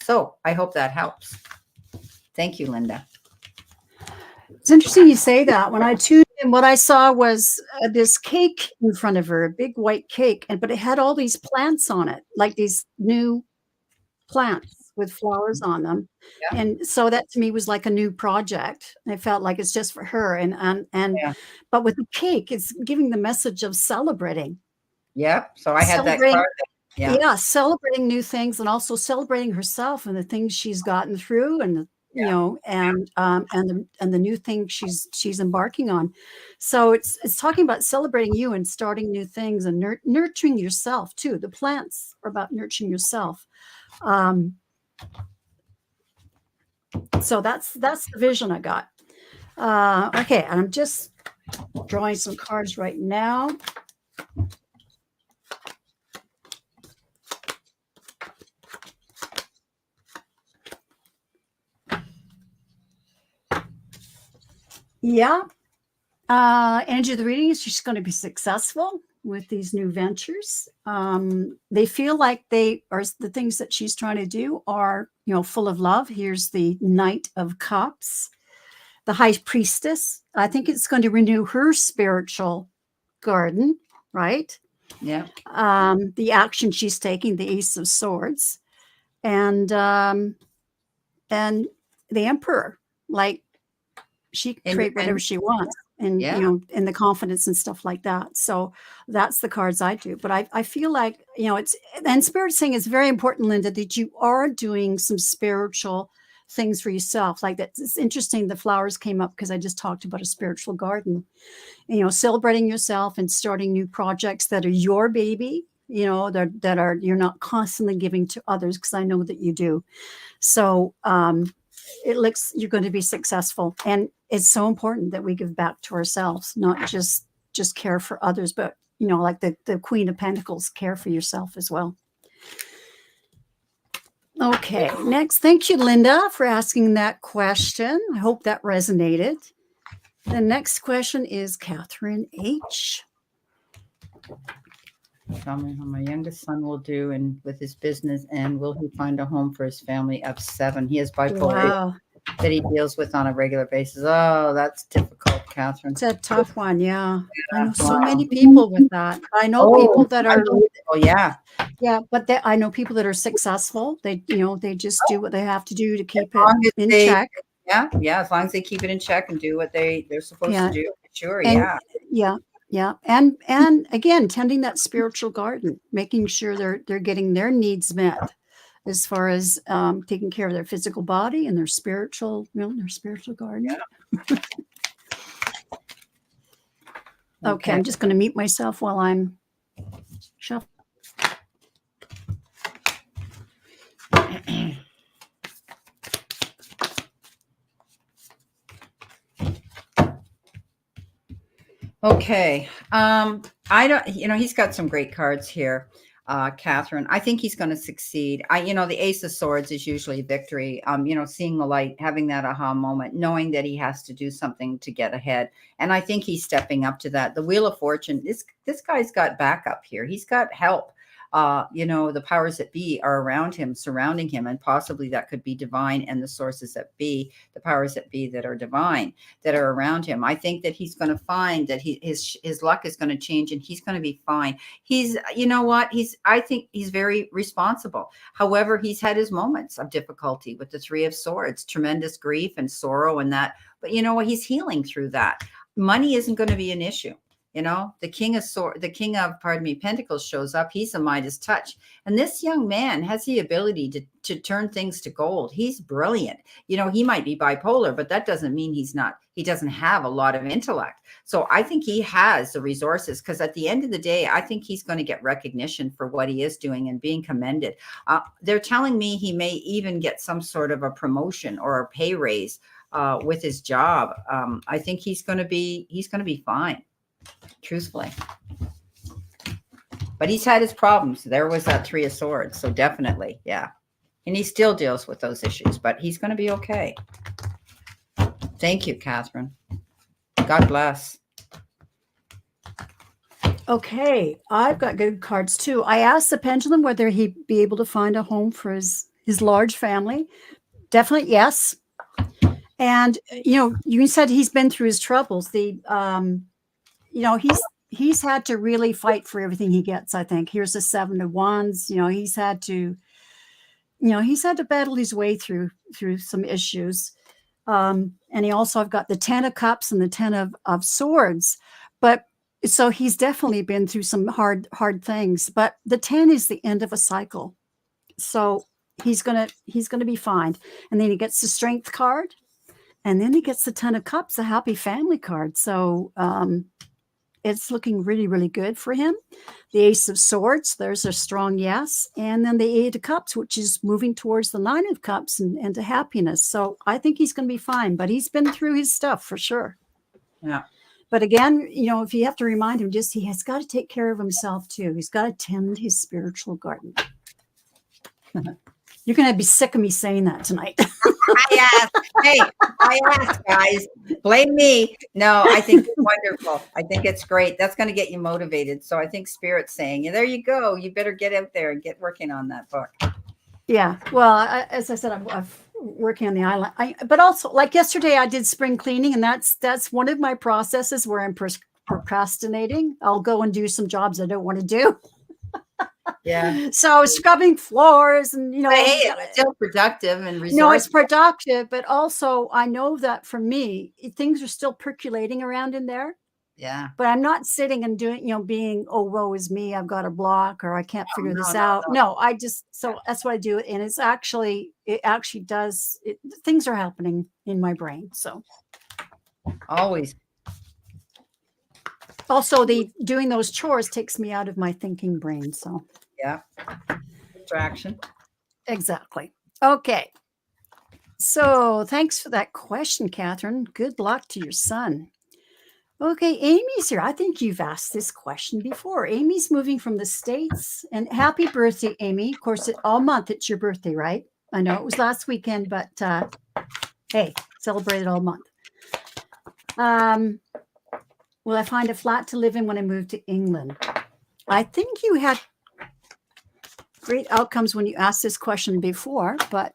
So I hope that helps. Thank you, Linda. It's interesting you say that. When I tuned in, what I saw was this cake in front of her, a big white cake, but it had all these plants on it, like these new plants with flowers on them. Yeah. And so that to me was like a new project. I felt like it's just for her. Yeah. But with the cake, it's giving the message of celebrating. Yeah. So I had that card. Yeah, celebrating new things, and also celebrating herself and the things she's gotten through, and you know, and the new things she's embarking on. So it's talking about celebrating you and starting new things and nurturing yourself too. The plants are about nurturing yourself. So that's the vision I got. Okay, I'm just drawing some cards right now. Yeah. Energy of the reading is she's going to be successful with these new ventures. They feel like the things that she's trying to do are, you know, full of love. Here's the Knight of Cups, the High Priestess. I think it's going to renew her spiritual garden, right? Yeah. The action she's taking, the Ace of Swords, and the Emperor, like she can create whatever she wants. And you know, and the confidence and stuff like that. So that's the cards I do. But I feel like, you know, and Spirit saying it's very important, Linda, that you are doing some spiritual things for yourself. Like that, it's interesting. The flowers came up because I just talked about a spiritual garden. And, you know, celebrating yourself and starting new projects that are your baby. You know, that are you're not constantly giving to others, because I know that you do. So it looks you're going to be successful, and it's so important that we give back to ourselves, not just care for others, but, you know, like the Queen of Pentacles, care for yourself as well. Okay, next. Thank you, Linda, for asking that question. I hope that resonated. The next question is Catherine H. Tell me how my youngest son will do and with his business, and will he find a home for his family of 7? He has bipolar that he deals with on a regular basis. Oh, that's difficult, Catherine. It's a tough one. Yeah. I know so many people with that. I know people that are, but I know people that are successful. They, you know, they just do what they have to do to keep it in check. Yeah. As long as they keep it in check and do what they're supposed to do. Sure. Yeah. And again, tending that spiritual garden, making sure they're getting their needs met, as far as taking care of their physical body and their spiritual, you know, their spiritual garden. Yeah. Okay, I'm just going to mute myself while I'm shuffling. Okay. I don't, you know, he's got some great cards here. Catherine. I think he's going to succeed. The Ace of Swords is usually victory. Seeing the light, having that aha moment, knowing that he has to do something to get ahead. And I think he's stepping up to that. The Wheel of Fortune, this guy's got backup here. He's got help. The powers that be are around him, surrounding him, and possibly that could be divine, and the sources that be, the powers that be that are divine, that are around him. I think that he's going to find that his luck is going to change, and he's going to be fine. I think he's very responsible. However, he's had his moments of difficulty with the Three of Swords, tremendous grief and sorrow and that. But you know what? He's healing through that. Money isn't going to be an issue. The king of Pentacles shows up. He's a Midas touch. And this young man has the ability to turn things to gold. He's brilliant. He might be bipolar, but that doesn't mean he doesn't have a lot of intellect. So I think he has the resources, because at the end of the day, I think he's going to get recognition for what he is doing and being commended. They're telling me he may even get some sort of a promotion or a pay raise with his job. I think he's going to be fine. Truthfully, but he's had his problems. There was that Three of Swords, so definitely, yeah, and he still deals with those issues, but he's going to be okay. Thank you, Catherine. God bless. Okay, I've got good cards too. I asked the pendulum whether he'd be able to find a home for his large family. Definitely yes. And you said he's been through his troubles. He's had to really fight for everything he gets. I think here's the Seven of Wands. He's had to battle his way through some issues. And I've got the Ten of Cups and the Ten of Swords. But so he's definitely been through some hard things. But the 10 is the end of a cycle. So he's gonna be fine. And then he gets the Strength card, and then he gets the Ten of Cups, a happy family card. So it's looking really, really good for him. The Ace of Swords, there's a strong yes. And then the Eight of Cups, which is moving towards the Nine of Cups and to happiness. So I think he's going to be fine, but he's been through his stuff for sure. Yeah. But again, if you have to remind him, he has got to take care of himself too. He's got to tend his spiritual garden. You're going to be sick of me saying that tonight. I asked, guys. Blame me. No, I think it's wonderful. I think it's great. That's going to get you motivated. So I think Spirit's saying, there you go. You better get out there and get working on that book. Yeah. Well, as I said, I'm working on the island. But also, like yesterday, I did spring cleaning, and that's one of my processes where I'm procrastinating. I'll go and do some jobs I don't want to do. Yeah. So scrubbing floors and, hey, it's still productive and resourceful. No, it's productive, but also I know that for me, things are still percolating around in there. Yeah. But I'm not sitting and doing, being, oh, woe is me, I've got a block, or I can't figure this out. No, so that's what I do. And it actually does, things are happening in my brain. So always. Also, doing those chores takes me out of my thinking brain. So yeah, distraction. Exactly. Okay. So thanks for that question, Catherine. Good luck to your son. Okay, Amy's here. I think you've asked this question before. Amy's moving from the States, and happy birthday, Amy. Of course, all month it's your birthday, right? I know it was last weekend, but hey, celebrate it all month. Will I find a flat to live in when I move to England? I think you had great outcomes when you asked this question before, but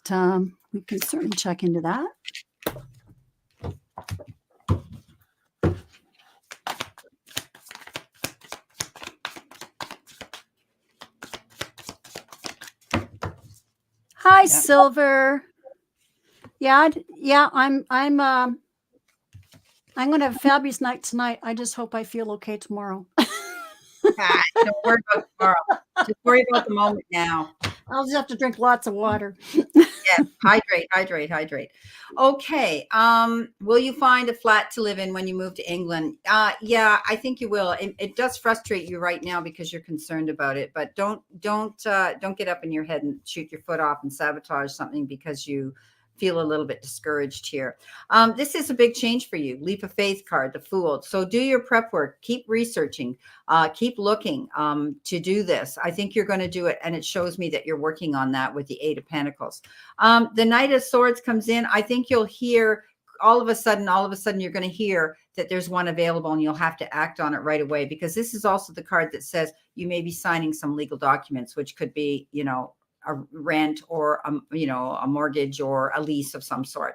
we can certainly check into that. Hi, Silver. Yeah, I'm going to have a fabulous night tonight. I just hope I feel okay tomorrow. Don't worry about tomorrow. Just worry about the moment now. I'll just have to drink lots of water. Yeah, hydrate. Okay. Will you find a flat to live in when you move to England? Yeah, I think you will. It does frustrate you right now because you're concerned about it, but don't get up in your head and shoot your foot off and sabotage something because you feel a little bit discouraged here. This is a big change for you. Leap of faith card, the Fool. So do your prep work. Keep researching. Keep looking to do this. I think you're going to do it, and it shows me that you're working on that with the Eight of Pentacles. The Knight of Swords comes in. I think you'll hear all of a sudden, you're going to hear that there's one available, and you'll have to act on it right away, because this is also the card that says you may be signing some legal documents, which could be, a rent or, a mortgage or a lease of some sort.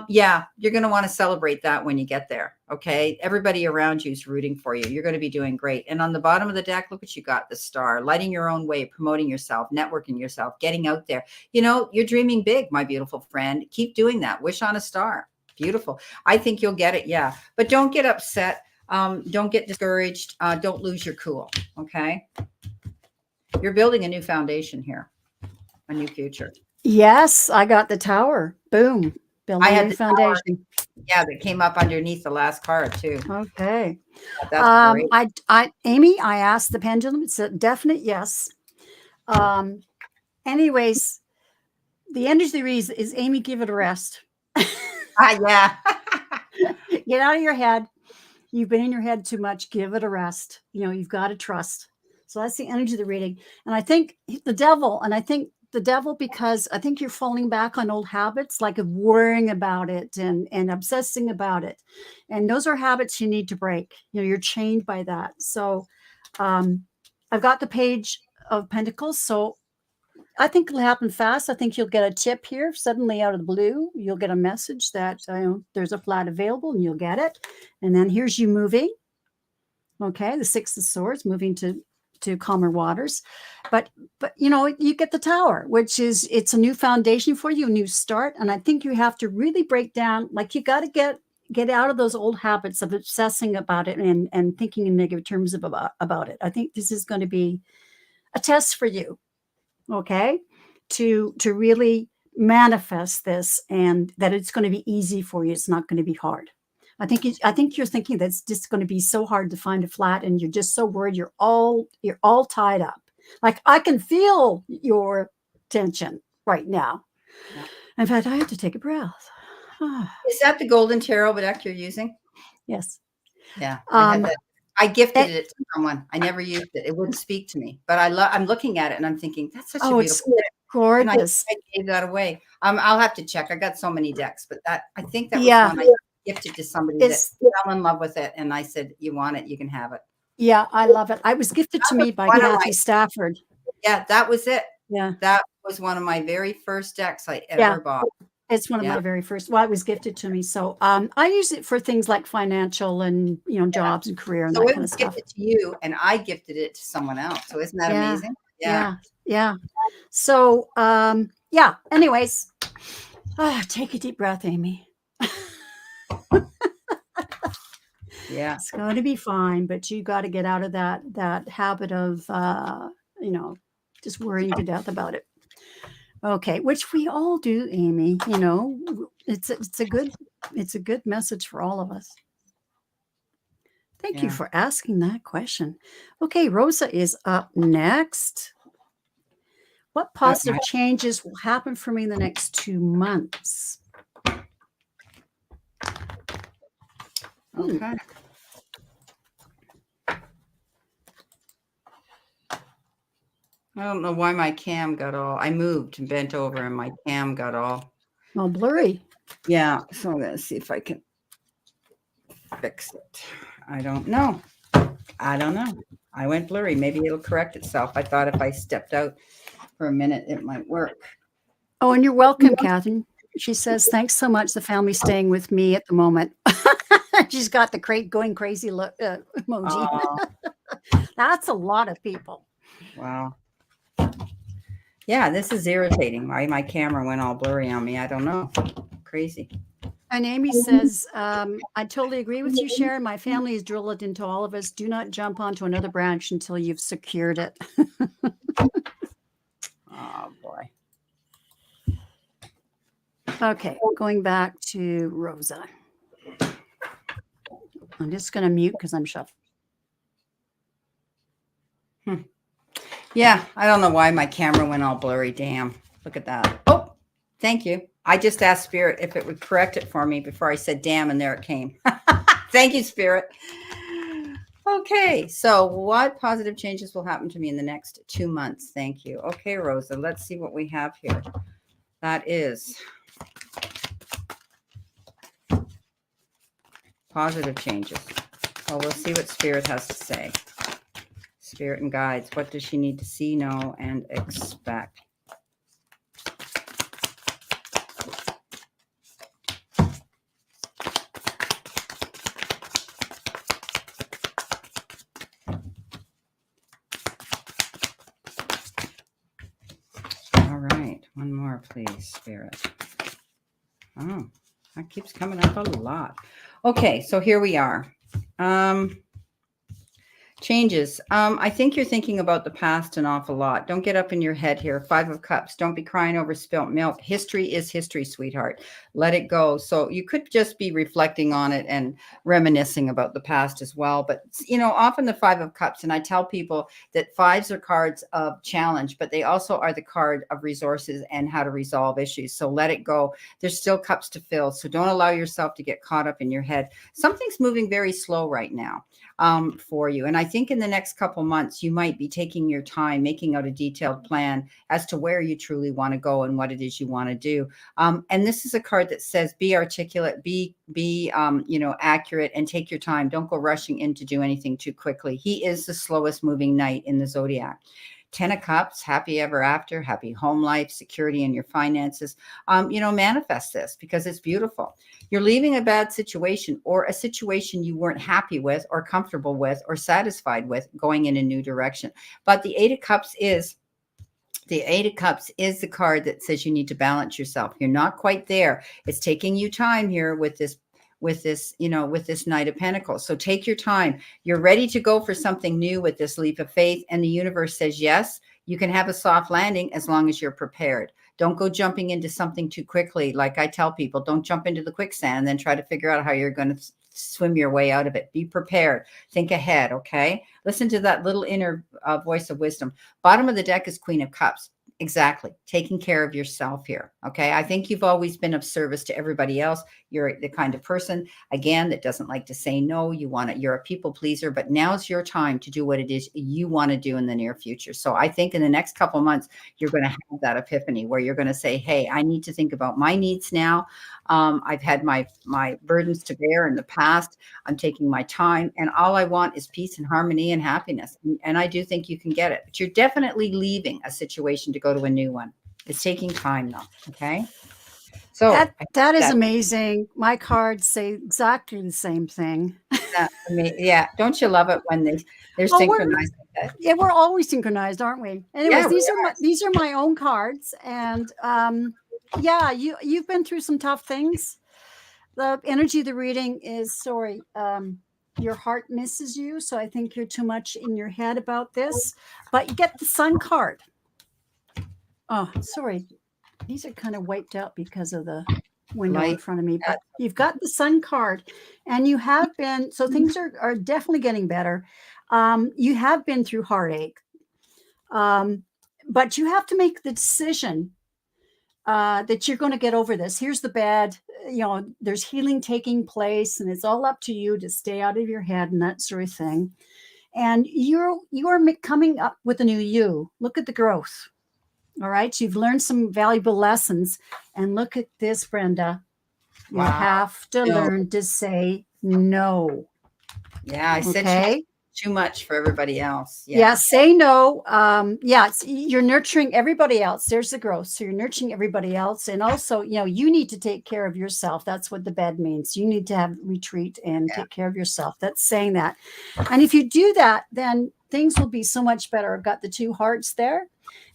Yeah, you're going to want to celebrate that when you get there. Okay. Everybody around you is rooting for you. You're going to be doing great. And on the bottom of the deck, look what you got: the Star, lighting your own way, promoting yourself, networking yourself, getting out there. You're dreaming big, my beautiful friend. Keep doing that. Wish on a star. Beautiful. I think you'll get it. Yeah. But don't get upset. Don't get discouraged. Don't lose your cool. Okay. You're building a new foundation here, a new future. Yes, I got the Tower. Boom. Building I had a new the foundation. Tower. Yeah, that came up underneath the last card too. Okay. That's great. Amy, I asked the pendulum. It's a definite yes. Anyways, the energy reason is, Amy, give it a rest. Yeah. Get out of your head. You've been in your head too much. Give it a rest. You've got to trust. So that's the energy of the reading. And I think the devil, because I think you're falling back on old habits, like of worrying about it and obsessing about it. And those are habits you need to break. You're chained by that. So I've got the Page of Pentacles. So I think it'll happen fast. I think you'll get a tip here suddenly out of the blue. You'll get a message that there's a flat available, and you'll get it. And then here's you moving. Okay, the Six of Swords, moving to calmer waters. But you get the Tower, which is, it's a new foundation for you, a new start. And I think you have to really break down, like, you got to get out of those old habits of obsessing about it and thinking in negative terms about it. I think this is going to be a test for you. Okay, to really manifest this, and that it's going to be easy for you. It's not going to be hard. I think you're thinking that's just going to be so hard to find a flat, and you're just so worried. You're all tied up. Like, I can feel your tension right now. Yeah. In fact, I have to take a breath. Is that the Golden Tarot deck you're using? Yes. Yeah. I gifted it to someone. I never used it. It wouldn't speak to me, but I'm looking at it and I'm thinking, that's such a beautiful deck. Gorgeous. And I gave that away. I'll have to check. I got so many decks, but I think that was one I gifted to somebody that fell in love with it. And I said, you want it, you can have it. Yeah, I love it. I was gifted to me by Kathy Stafford. Yeah, that was it. Yeah. That was one of my very first decks I ever bought. It's one of my very first. Well, it was gifted to me. So I use it for things like financial and, jobs and career and that kind of stuff. Gifted to you, and I gifted it to someone else. So isn't that amazing? Yeah. So, anyways, take a deep breath, Amy. Yeah. It's going to be fine, but you got to get out of that habit of, just worrying to death about it. Okay, which we all do, Amy. It's a good message for all of us. Thank you for asking that question. Okay, Rosa is up next. What positive changes will happen for me in the next 2 months? Okay. I don't know why my cam got I moved and bent over and my cam got all blurry. Yeah. So I'm going to see if I can fix it. I don't know. I went blurry. Maybe it'll correct itself. I thought if I stepped out for a minute, it might work. Oh, and you're welcome, Catherine. She says, thanks so much. The family's staying with me at the moment. She's got the going crazy look emoji. That's a lot of people. Wow. Yeah, this is irritating. Why my camera went all blurry on me. I don't know. Crazy. And Amy says, I totally agree with you, Sharon. My family has drilled it into all of us. Do not jump onto another branch until you've secured it. Oh, boy. Okay, going back to Rosa. I'm just going to mute because I'm shuffling. Yeah, I don't know why my camera went all blurry. Damn. Look at that. Oh, Thank you. I just asked Spirit if it would correct it for me before I said damn, and there it came. Thank you, Spirit. Okay, so what positive changes will happen to me in the next 2 months? Thank you. Okay, Rosa, let's see what we have here. That is positive changes. Well, we'll see what Spirit has to say. Spirit and guides. What does she need to see, know, and expect? All right, one more, please, Spirit. Oh, that keeps coming up a lot. Okay, so here we are. Changes. I think you're thinking about the past an awful lot. Don't get up in your head here. 5 of Cups. Don't be crying over spilt milk. History is history, sweetheart. Let it go. So you could just be reflecting on it and reminiscing about the past as well. But, often the 5 of Cups, and I tell people that 5s are cards of challenge, but they also are the card of resources and how to resolve issues. So let it go. There's still cups to fill. So don't allow yourself to get caught up in your head. Something's moving very slow right now for you. And I think in the next couple months, you might be taking your time, making out a detailed plan as to where you truly want to go and what it is you want to do. And this is a card that says, be articulate, be accurate, and take your time. Don't go rushing in to do anything too quickly. He is the slowest moving knight in the zodiac. 10 of Cups, happy ever after, happy home life, security in your finances. Manifest this because it's beautiful. You're leaving a bad situation or a situation you weren't happy with or comfortable with or satisfied with, going in a new direction. But the 8 of Cups is the card that says you need to balance yourself. You're not quite there. It's taking you time here with this Knight of Pentacles. So take your time. You're ready to go for something new with this leap of faith. And the universe says, yes, you can have a soft landing as long as you're prepared. Don't go jumping into something too quickly. Like I tell people, don't jump into the quicksand and then try to figure out how you're going to swim your way out of it. Be prepared. Think ahead. Okay. Listen to that little inner voice of wisdom. Bottom of the deck is Queen of Cups. Exactly. Taking care of yourself here. Okay. I think you've always been of service to everybody else. You're the kind of person, again, that doesn't like to say no. You're a people pleaser, but now's your time to do what it is you want to do in the near future. So I think in the next couple of months, you're going to have that epiphany where you're going to say, hey, I need to think about my needs now. I've had my burdens to bear in the past. I'm taking my time, and all I want is peace and harmony and happiness. And I do think you can get it, but you're definitely leaving a situation to go to a new one. It's taking time though. Okay. So that is amazing. My cards say exactly the same thing. Yeah. Don't you love it when they're synchronized like that? Yeah, we're always synchronized, aren't we? Anyways, these are my own cards, and yeah, you've been through some tough things. The energy of the reading is your heart misses you, so I think you're too much in your head about this. But you get the Sun card. Oh, sorry. These are kind of wiped out because of the window in front of me, but you've got the Sun card, and you have been, so things are definitely getting better. You have been through heartache, but you have to make the decision that you're going to get over this. Here's the bad, there's healing taking place, and it's all up to you to stay out of your head and that sort of thing. And you are coming up with a new you. Look at the growth. All right. You've learned some valuable lessons. And look at this, Brenda. You have to learn to say no. Yeah, I said too much for everybody else. Yeah, say no. You're nurturing everybody else. There's the growth. So you're nurturing everybody else. And also, you need to take care of yourself. That's what the bed means. You need to have retreat and take care of yourself. That's saying that. And if you do that, then things will be so much better. I've got the 2 hearts there.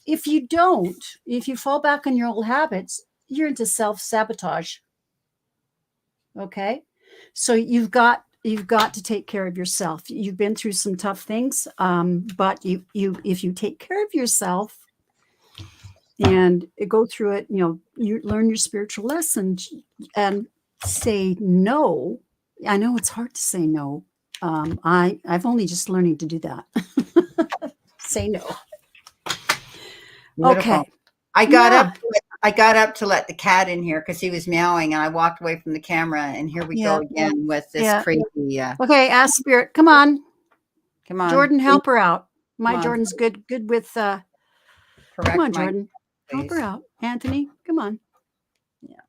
If you don't, if you fall back on your old habits, you're into self-sabotage. Okay. So you've got to take care of yourself. You've been through some tough things, but if you take care of yourself and go through it, you learn your spiritual lessons and say no. I know it's hard to say no. I've only just learning to do that. Say no. Beautiful. Okay. I got up to it. I got up to let the cat in here because he was meowing, and I walked away from the camera, and here we Yeah. go again with this Yeah. crazy. Okay, ask Spirit. Come on, Come on, Jordan, help her out. My Come on. Jordan's good with come correct on, my Jordan. Help her please. out. Anthony, come on. Yeah,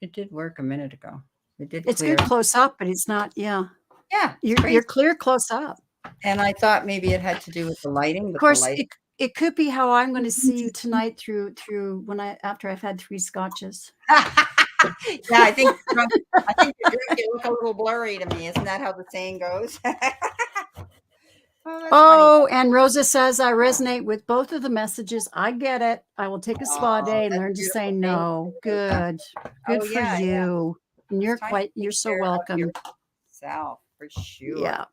it did work a minute ago. It did It's clear. good close up, but it's not, yeah. Yeah, it's You're crazy. clear close up. And I thought maybe it had to do with the lighting, Of but the course, light. it could be how I'm going to see you tonight through when after I've had 3 scotches. Yeah, I think the drink you look a little blurry to me. Isn't that how the saying goes? Oh, that's Oh, and Rosa says, I resonate with both of the messages. I get it. I will take a spa day and that's learn to say beautiful. no. Good. Good Oh, for yeah, you. And It's time to you're take so care of welcome. yourself for sure. Yeah.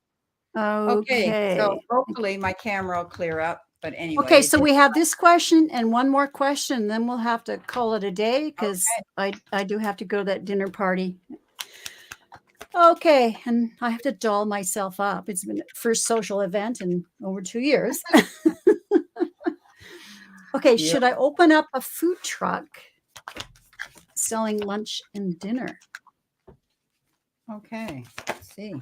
Okay, so Okay. hopefully my camera will clear up. But anyway, Okay, so we have this question and one more question, then we'll have to call it a day because I do have to go to that dinner party. Okay, and I have to doll myself up. It's been the first social event in over 2 years. Okay, Yeah. should I open up a food truck selling lunch and dinner? Okay, let's see.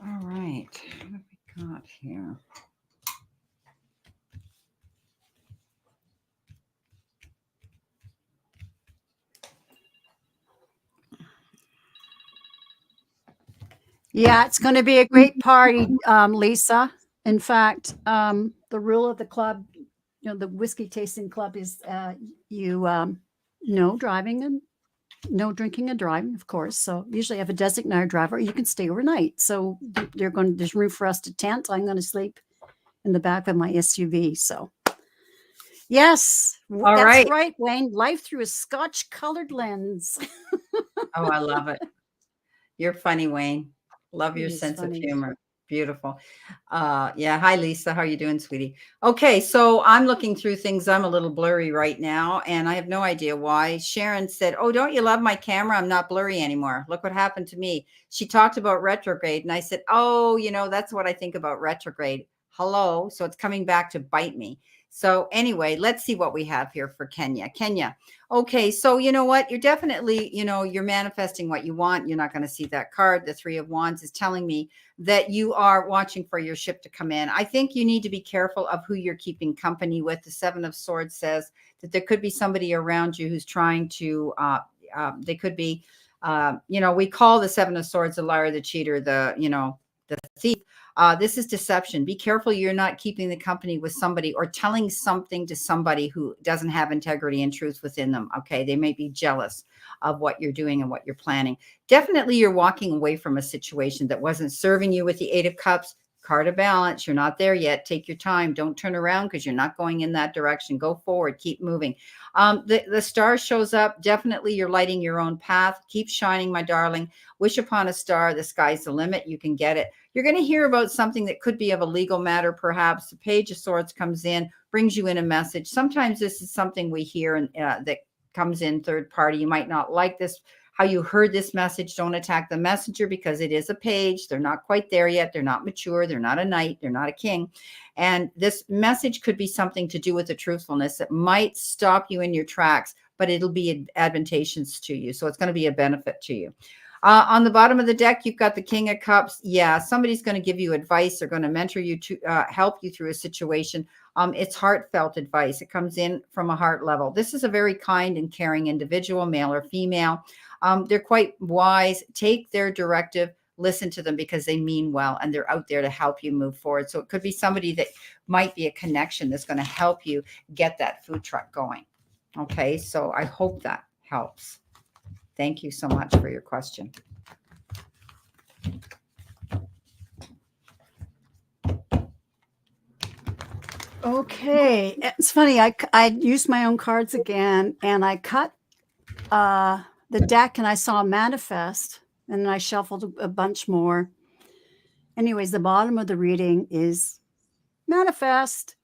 All right, what have we got here? Yeah, it's going to be a great party, Lisa. In fact, the rule of the club, the whiskey tasting club is no driving and no drinking and driving, of course. So usually I have a designated driver. You can stay overnight. So there's room for us to tent. I'm going to sleep in the back of my SUV. So yes, that's right, Wayne. Life through a Scotch colored lens. Oh, I love it. You're funny, Wayne. Love your sense of humor. Beautiful. Yeah. Hi, Lisa. How are you doing, sweetie? Okay. So I'm looking through things. I'm a little blurry right now, and I have no idea why. Sharon said, oh, don't you love my camera? I'm not blurry anymore. Look what happened to me. She talked about retrograde, and I said, oh, that's what I think about retrograde. Hello. So it's coming back to bite me. So anyway, let's see what we have here for Kenya. Kenya. Okay, so you know what? You're definitely, you're manifesting what you want. You're not going to see that card. The 3 of Wands is telling me that you are watching for your ship to come in. I think you need to be careful of who you're keeping company with. The 7 of Swords says that there could be somebody around you who's trying to, they could be, we call the 7 of Swords the liar, the cheater, the thief. This is deception. Be careful you're not keeping the company with somebody or telling something to somebody who doesn't have integrity and truth within them. Okay. They may be jealous of what you're doing and what you're planning. Definitely you're walking away from a situation that wasn't serving you with the 8 of Cups. Card of balance. You're not there yet. Take your time. Don't turn around because you're not going in that direction. Go forward. Keep moving. The star shows up. Definitely you're lighting your own path. Keep shining, my darling. Wish upon a star. The sky's the limit. You can get it. You're going to hear about something that could be of a legal matter, perhaps. The Page of Swords comes in, brings you in a message. Sometimes this is something we hear and that comes in third party. You might not like this, how you heard this message. Don't attack the messenger because it is a page. They're not quite there yet. They're not mature. They're not a knight. They're not a king. And this message could be something to do with the truthfulness that might stop you in your tracks, but it'll be advantageous to you. So it's going to be a benefit to you. On the bottom of the deck, you've got the King of Cups. Yeah, somebody's going to give you advice. They're going to mentor you to help you through a situation. It's heartfelt advice. It comes in from a heart level. This is a very kind and caring individual, male or female. They're quite wise. Take their directive. Listen to them because they mean well and they're out there to help you move forward. So it could be somebody that might be a connection that's going to help you get that food truck going. Okay, so I hope that helps. Thank you so much for your question. Okay, it's funny. I used my own cards again, and I cut the deck, and I saw manifest, and then I shuffled a bunch more. Anyways, the bottom of the reading is manifest.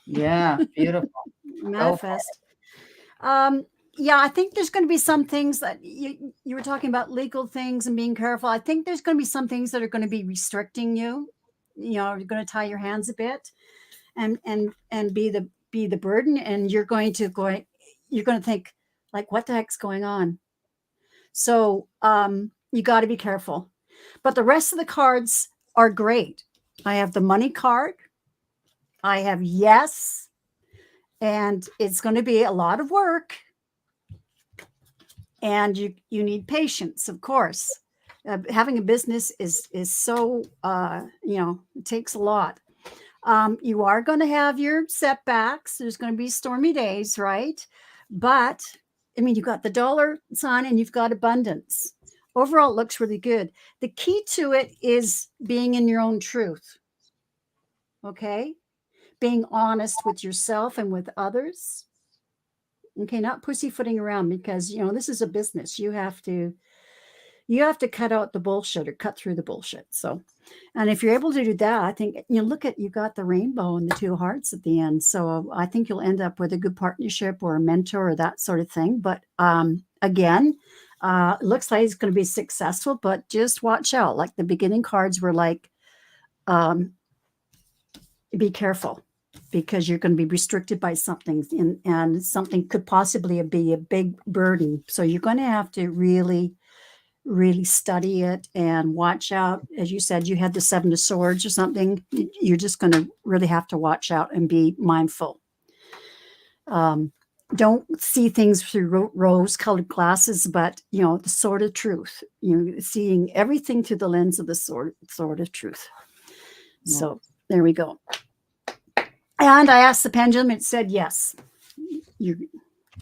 Yeah, beautiful. Go for manifest. Yeah, I think there's going to be some things that you were talking about, legal things and being careful. I think there's going to be some things that are going to be restricting you. You're going to tie your hands a bit, and be the burden, and you're going to think like, what the heck's going on? So you got to be careful. But the rest of the cards are great. I have the money card. I have yes, and it's going to be a lot of work, and you need patience, of course. Having a business is so it takes a lot. You are going to have your setbacks. There's going to be stormy days, right? But I mean, you've got the dollar sign and you've got abundance. Overall, it looks really good. The key to it is being in your own truth. Okay, being honest with yourself and with others. Okay, not pussyfooting around, because this is a business. You have to cut out the bullshit, or cut through the bullshit. So, and if you're able to do that, I think you got the rainbow and the two hearts at the end. So I think you'll end up with a good partnership or a mentor or that sort of thing. But again, it looks like it's going to be successful, but just watch out. Like the beginning cards were like, be careful, because you're going to be restricted by something, and something could possibly be a big burden. So you're going to have to really study it and watch out. As you said, you had the 7 of Swords or something. You're just going to really have to watch out and be mindful. Don't see things through rose-colored glasses, but the sword of truth. Seeing everything through the lens of the sword of truth. Yeah. So there we go. And I asked the pendulum, it said yes. You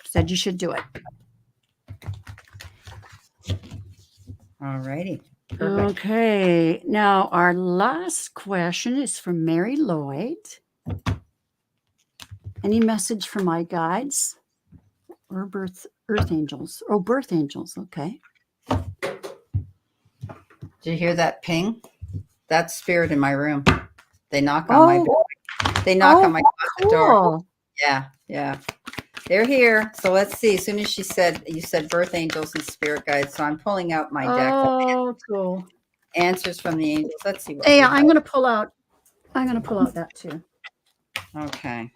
said you should do it. All righty. Perfect. Okay. Now, our last question is from Mary Lloyd. Any message for my guides or earth angels? Oh, birth angels. Okay. Did you hear that ping? That's spirit in my room. They knock on my door. They knock on my closet door. Yeah. They're here. So let's see. As soon as you said birth angels and spirit guides. So I'm pulling out my deck. Oh, cool. Answers from the angels. Let's see what. Yeah, I'm going to pull out that too. Okay.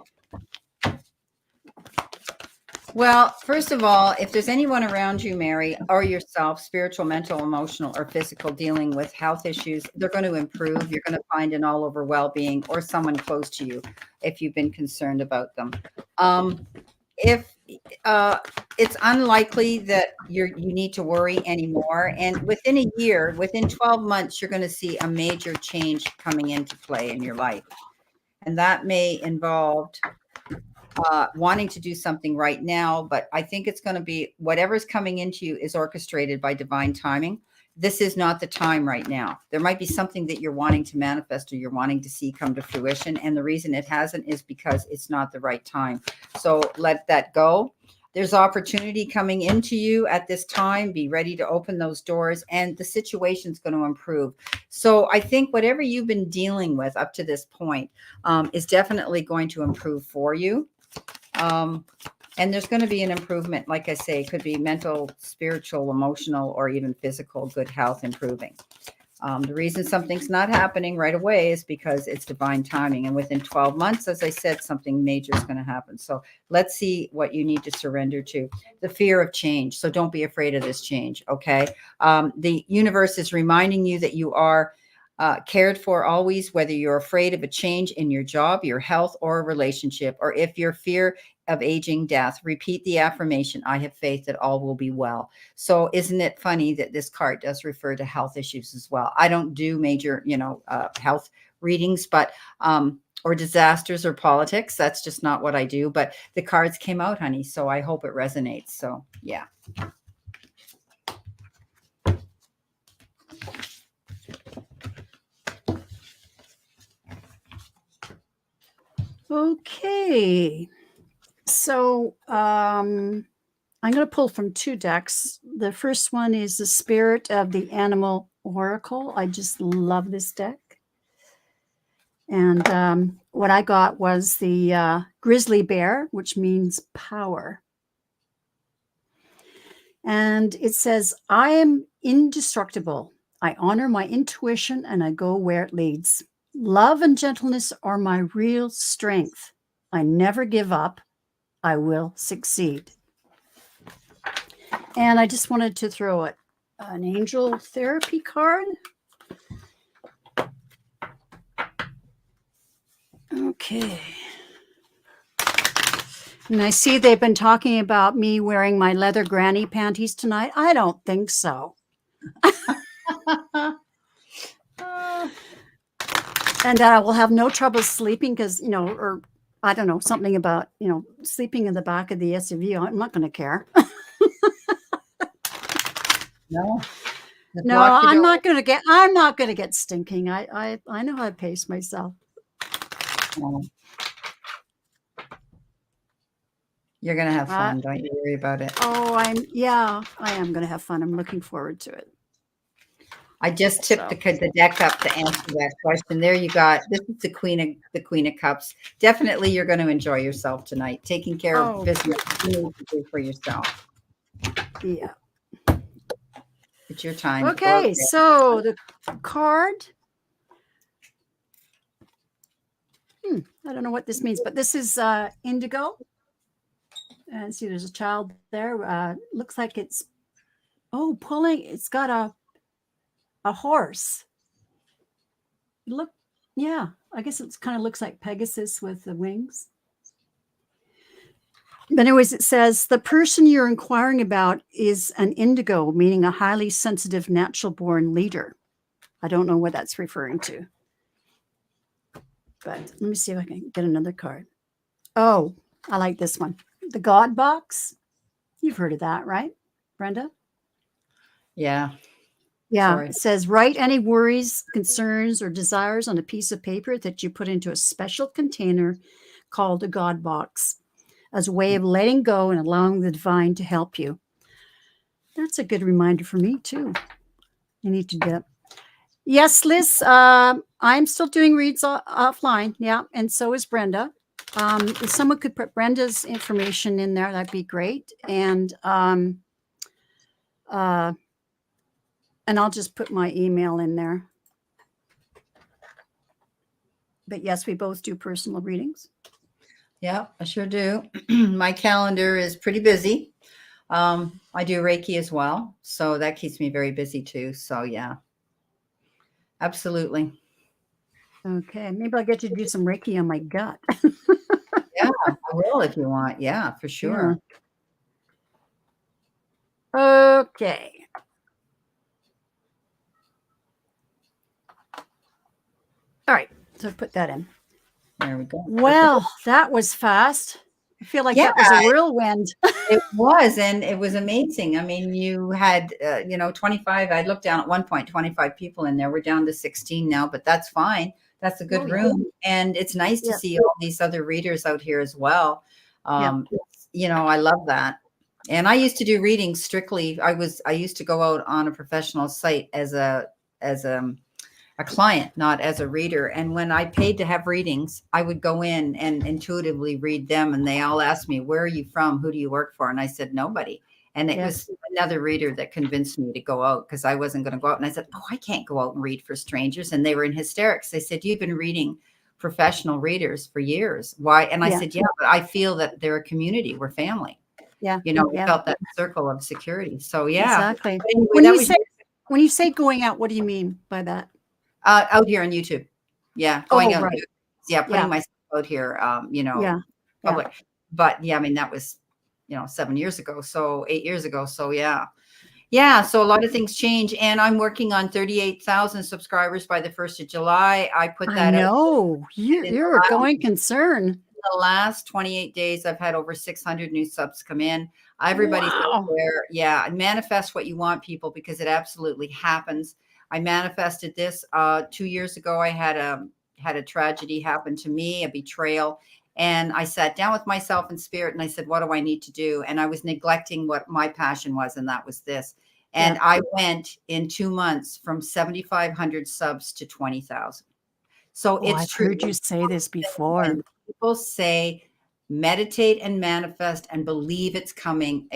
Well, first of all, if there's anyone around you, Mary, or yourself, spiritual, mental, emotional, or physical, dealing with health issues, they're going to improve. You're going to find an all-over well-being, or someone close to you if you've been concerned about them. If it's unlikely that you need to worry anymore, and within a year, within 12 months, you're going to see a major change coming into play in your life. And that may involve wanting to do something right now, but I think it's going to be whatever's coming into you is orchestrated by divine timing. This is not the time right now. There might be something that you're wanting to manifest or you're wanting to see come to fruition. And the reason it hasn't is because it's not the right time. So let that go. There's opportunity coming into you at this time. Be ready to open those doors, and the situation's going to improve. So I think whatever you've been dealing with up to this point is definitely going to improve for you. And there's going to be an improvement. Like I say, it could be mental, spiritual, emotional, or even physical good health improving. The reason something's not happening right away is because it's divine timing. And within 12 months, as I said, something major is going to happen. So let's see what you need to surrender to. The fear of change. So don't be afraid of this change. Okay. The universe is reminding you that you are cared for always, whether you're afraid of a change in your job, your health, or a relationship, or if your fear of aging, death. Repeat the affirmation, I have faith that all will be well. So isn't it funny that this card does refer to health issues as well? I don't do major, health readings, but or disasters or politics. That's just not what I do. But the cards came out, honey. So I hope it resonates. So yeah. Okay. So I'm going to pull from 2 decks. The first one is the Spirit of the Animal Oracle. I just love this deck. And what I got was the grizzly bear, which means power. And it says, I am indestructible. I honor my intuition and I go where it leads. Love and gentleness are my real strength. I never give up. I will succeed. And I just wanted to throw an angel therapy card. Okay. And I see they've been talking about me wearing my leather granny panties tonight. I don't think so. And that I will have no trouble sleeping because, or I don't know, something about, sleeping in the back of the SUV. I'm not going to care. No. No, I'm not going to get stinking. I know how to pace myself. No. You're going to have fun. Don't you worry about it. Oh, I am going to have fun. I'm looking forward to it. I just tipped the deck up to answer that question. There you got. This is the Queen of Cups. Definitely, you're going to enjoy yourself tonight. Taking care of business you need to do for yourself. Yeah. It's your time. Okay, so the card. I don't know what this means, but this is indigo. And see, there's a child there. Looks like it's pulling. It's got a horse. Look, yeah. I guess it kind of looks like Pegasus with the wings. But anyways, it says the person you're inquiring about is an indigo, meaning a highly sensitive, natural-born leader. I don't know what that's referring to. But let me see if I can get another card. Oh, I like this one. The God box. You've heard of that, right, Brenda? Yeah. Yeah. Sorry. It says, write any worries, concerns, or desires on a piece of paper that you put into a special container called a God box as a way of letting go and allowing the divine to help you. That's a good reminder for me, too. I need to do that. Yes, Liz, I'm still doing reads offline. Yeah, and so is Brenda. If someone could put Brenda's information in there, that'd be great. And I'll just put my email in there. But yes, we both do personal readings. Yeah, I sure do. My calendar is pretty busy. I do Reiki as well, so that keeps me very busy too. So yeah, absolutely. Okay, maybe I'll get you to do some Reiki on my gut. Yeah, I will if you want. Yeah, for sure. Yeah. Okay. All right, so put that in. There we go. Well, that was fast. I feel like that was a whirlwind. It was, and it was amazing. I mean, you had, 25. I looked down at one point, 25 people in there. We're down to 16 now, but that's fine. That's a good room. And it's nice to see all these other readers out here as well. I love that. And I used to do readings strictly. I used to go out on a professional site as a client, not as a reader. And when I paid to have readings, I would go in and intuitively read them. And they all asked me, where are you from? Who do you work for? And I said, nobody. And it was another reader that convinced me to go out because I wasn't going to go out. And I said, I can't go out and read for strangers. And they were in hysterics. They said, you've been reading professional readers for years. Why? And I said, yeah, but I feel that they're a community. We're family. Yeah. We felt that circle of security. So yeah. Exactly. Anyway, when you say going out, what do you mean by that? Out here on YouTube. Yeah. Going out. Right. Yeah. Putting myself out here, public. But yeah, I mean, that was, 7 years ago. So 8 years ago. So yeah. Yeah. So a lot of things change. And I'm working on 38,000 subscribers by the 1st of July. I put that out. No, you're a going concern. In the last 28 days, I've had over 600 new subs come in. Everybody's out there. Yeah. Manifest what you want, people, because it absolutely happens. I manifested this 2 years ago. I had a tragedy happen to me, a betrayal. And I sat down with myself in spirit and I said, what do I need to do? And I was neglecting what my passion was. And that was this. And I went in 2 months from 7,500 subs to 20,000. So Oh, it's I've true. heard you say this before. When people say meditate and manifest and believe it's coming,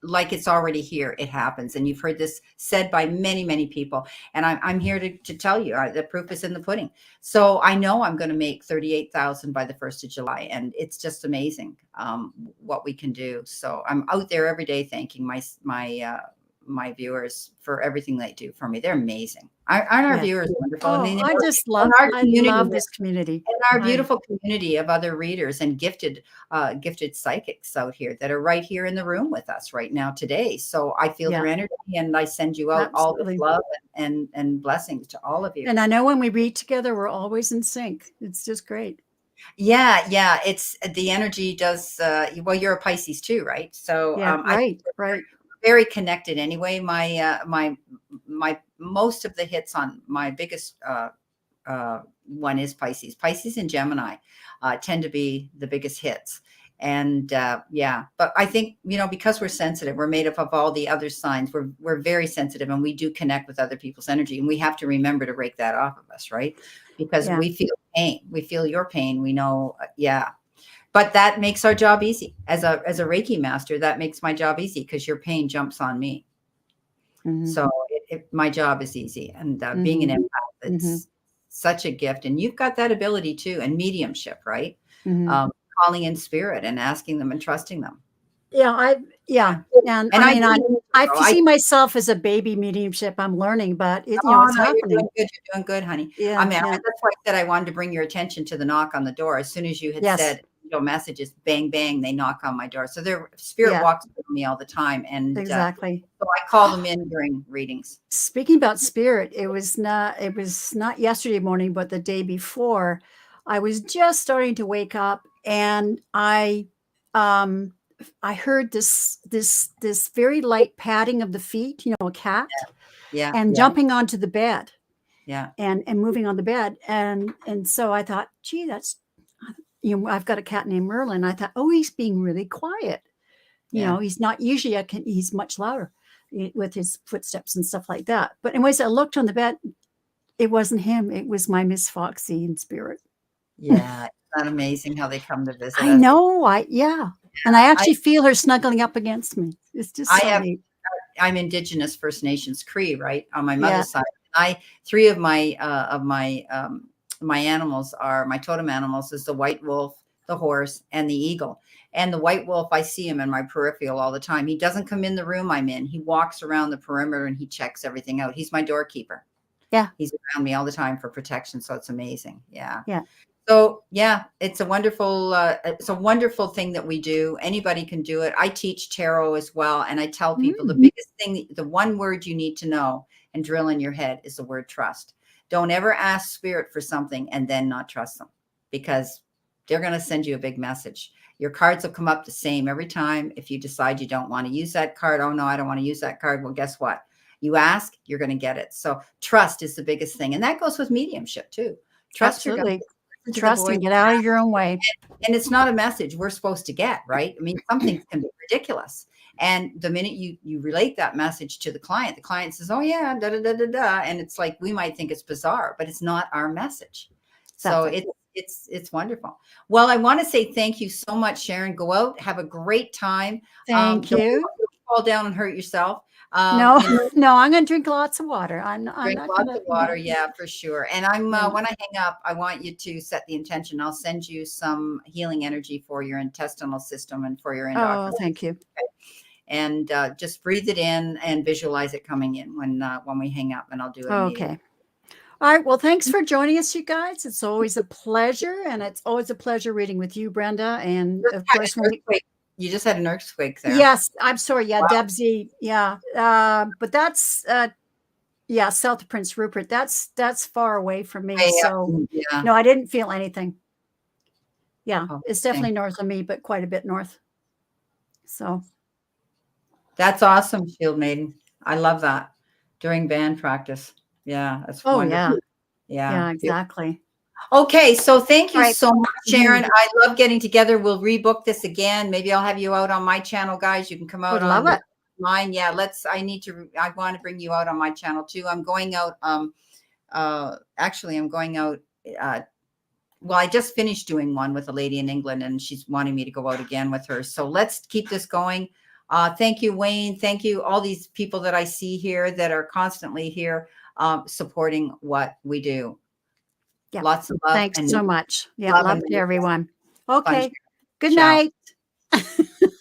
like it's already here, it happens. And you've heard this said by many, many people. And I'm here to tell you the proof is in the pudding. So I know I'm going to make 38,000 by the 1st of July. And it's just amazing what we can do. So I'm out there every day thanking my viewers for everything they do for me. They're amazing. Aren't our Yes. viewers wonderful? I Oh, mean, I just in love, our I community, love this community. and our beautiful community of other readers and gifted psychics out here that are right here in the room with us right now today. So I feel their Yeah, energy, and I send you out all this absolutely. love and blessings to all of you. And I know when we read together, we're always in sync. It's just great. Yeah, it's the energy does. Well, you're a Pisces too, right? So Yeah, I right, right. very connected anyway. My most of the hits on my biggest one is Pisces. Pisces and Gemini tend to be the biggest hits. And yeah, but I think, because we're sensitive, we're made up of all the other signs. We're very sensitive, and we do connect with other people's energy, and we have to remember to break that off of us, right? Because Yeah, we feel pain, we feel your pain. We know, yeah. But that makes our job easy. As a Reiki master, that makes my job easy because your pain jumps on me. So my job is easy. And being an empath, it's such a gift. And you've got that ability too, and mediumship, right? Calling in spirit and asking them and trusting them. yeah, and And I mean, I I see myself as a baby mediumship. I'm learning, but oh, it's no, happening. you're doing good, honey. I Yeah, mean, yeah, that's why I said I wanted to bring your attention to the knock on the door. As soon as you had yes, said, messages, bang, bang, they knock on my door. So their spirit yeah, walks with me all the time. And exactly. so I call them in during readings. Speaking about spirit, it was not yesterday morning, but the day before. I was just starting to wake up, and um I heard this very light patting of the feet, a cat, Yeah, and yeah, jumping onto the bed yeah, and moving on the bed. And so I thought, gee, I've got a cat named Merlin. I thought, oh, he's being really quiet. yeah. He's not usually, he's much louder with his footsteps and stuff like that. But anyways, I looked on the bed. It wasn't him. It was my Miss Foxy in spirit. Yeah, it's not amazing how they come to visit I us. know. Yeah. And I actually feel her snuggling up against me. It's just I so have neat. I'm Indigenous First Nations Cree, right, on my Yeah. mother's side. Three of my animals are my totem animals is the white wolf, the horse, and the eagle. And the white wolf, I see him in my peripheral all the time. He doesn't come in the room I'm in. He walks around the perimeter and he checks everything out. He's my doorkeeper. Yeah. He's around me all the time for protection. So it's amazing. Yeah. Yeah. So yeah, it's a wonderful thing that we do. Anybody can do it. I teach tarot as well. And I tell people the biggest thing, the one word you need to know and drill in your head is the word trust. Don't ever ask spirit for something and then not trust them, because they're going to send you a big message. Your cards will come up the same every time. If you decide you don't want to use that card, oh no, I don't want to use that card. Well, guess what? You ask, you're going to get it. So trust is the biggest thing. And that goes with mediumship too. Trust your gut. Absolutely. Trust and get out of your own way. And it's not a message we're supposed to get, right? I mean, some things can be ridiculous. And the minute you relate that message to the client says, oh yeah, da, da, da, da, da. And it's like, we might think it's bizarre, but it's not our message. So Exactly. it's wonderful. Well, I want to say thank you so much, Sharon. Go out, have a great time. Thank you. Don't fall down and hurt yourself. No, no, I'm going to drink lots of water. I'm Drink not lots going of water, yeah, for sure. And when I hang up, I want you to set the intention. I'll send you some healing energy for your intestinal system and for your endocrine. Oh, thank you. And just breathe it in and visualize it coming in when we hang up, and I'll do it immediately. Okay. All right. Well, thanks for joining us, you guys. It's always a pleasure, and it's always a pleasure reading with you, Brenda. And of course, you just had an earthquake there. Yes, I'm sorry. Yeah, Wow. Debsy. Yeah, but that's south of Prince Rupert. That's far away from me. So yeah. no, I didn't feel anything. Yeah, Oh, it's definitely north of me, but quite a bit north. So that's awesome, Shield Maiden. I love that during band practice. Yeah, that's wonderful. Yeah, exactly. Okay, so thank you so much, Sharon. Mhm. I love getting together. We'll rebook this again. Maybe I'll have you out on my channel, guys. You can come out Would love on it. mine. Yeah, I want to bring you out on my channel too. I'm going out. Actually, I'm going out well, I just finished doing one with a lady in England, and she's wanting me to go out again with her. So let's keep this going. Thank you, Wayne. Thank you, all these people that I see here that are constantly here supporting what we do. Yeah. Lots of love Thanks and so much. Yeah. love Love and to everyone. fun. Okay. Good Ciao. night.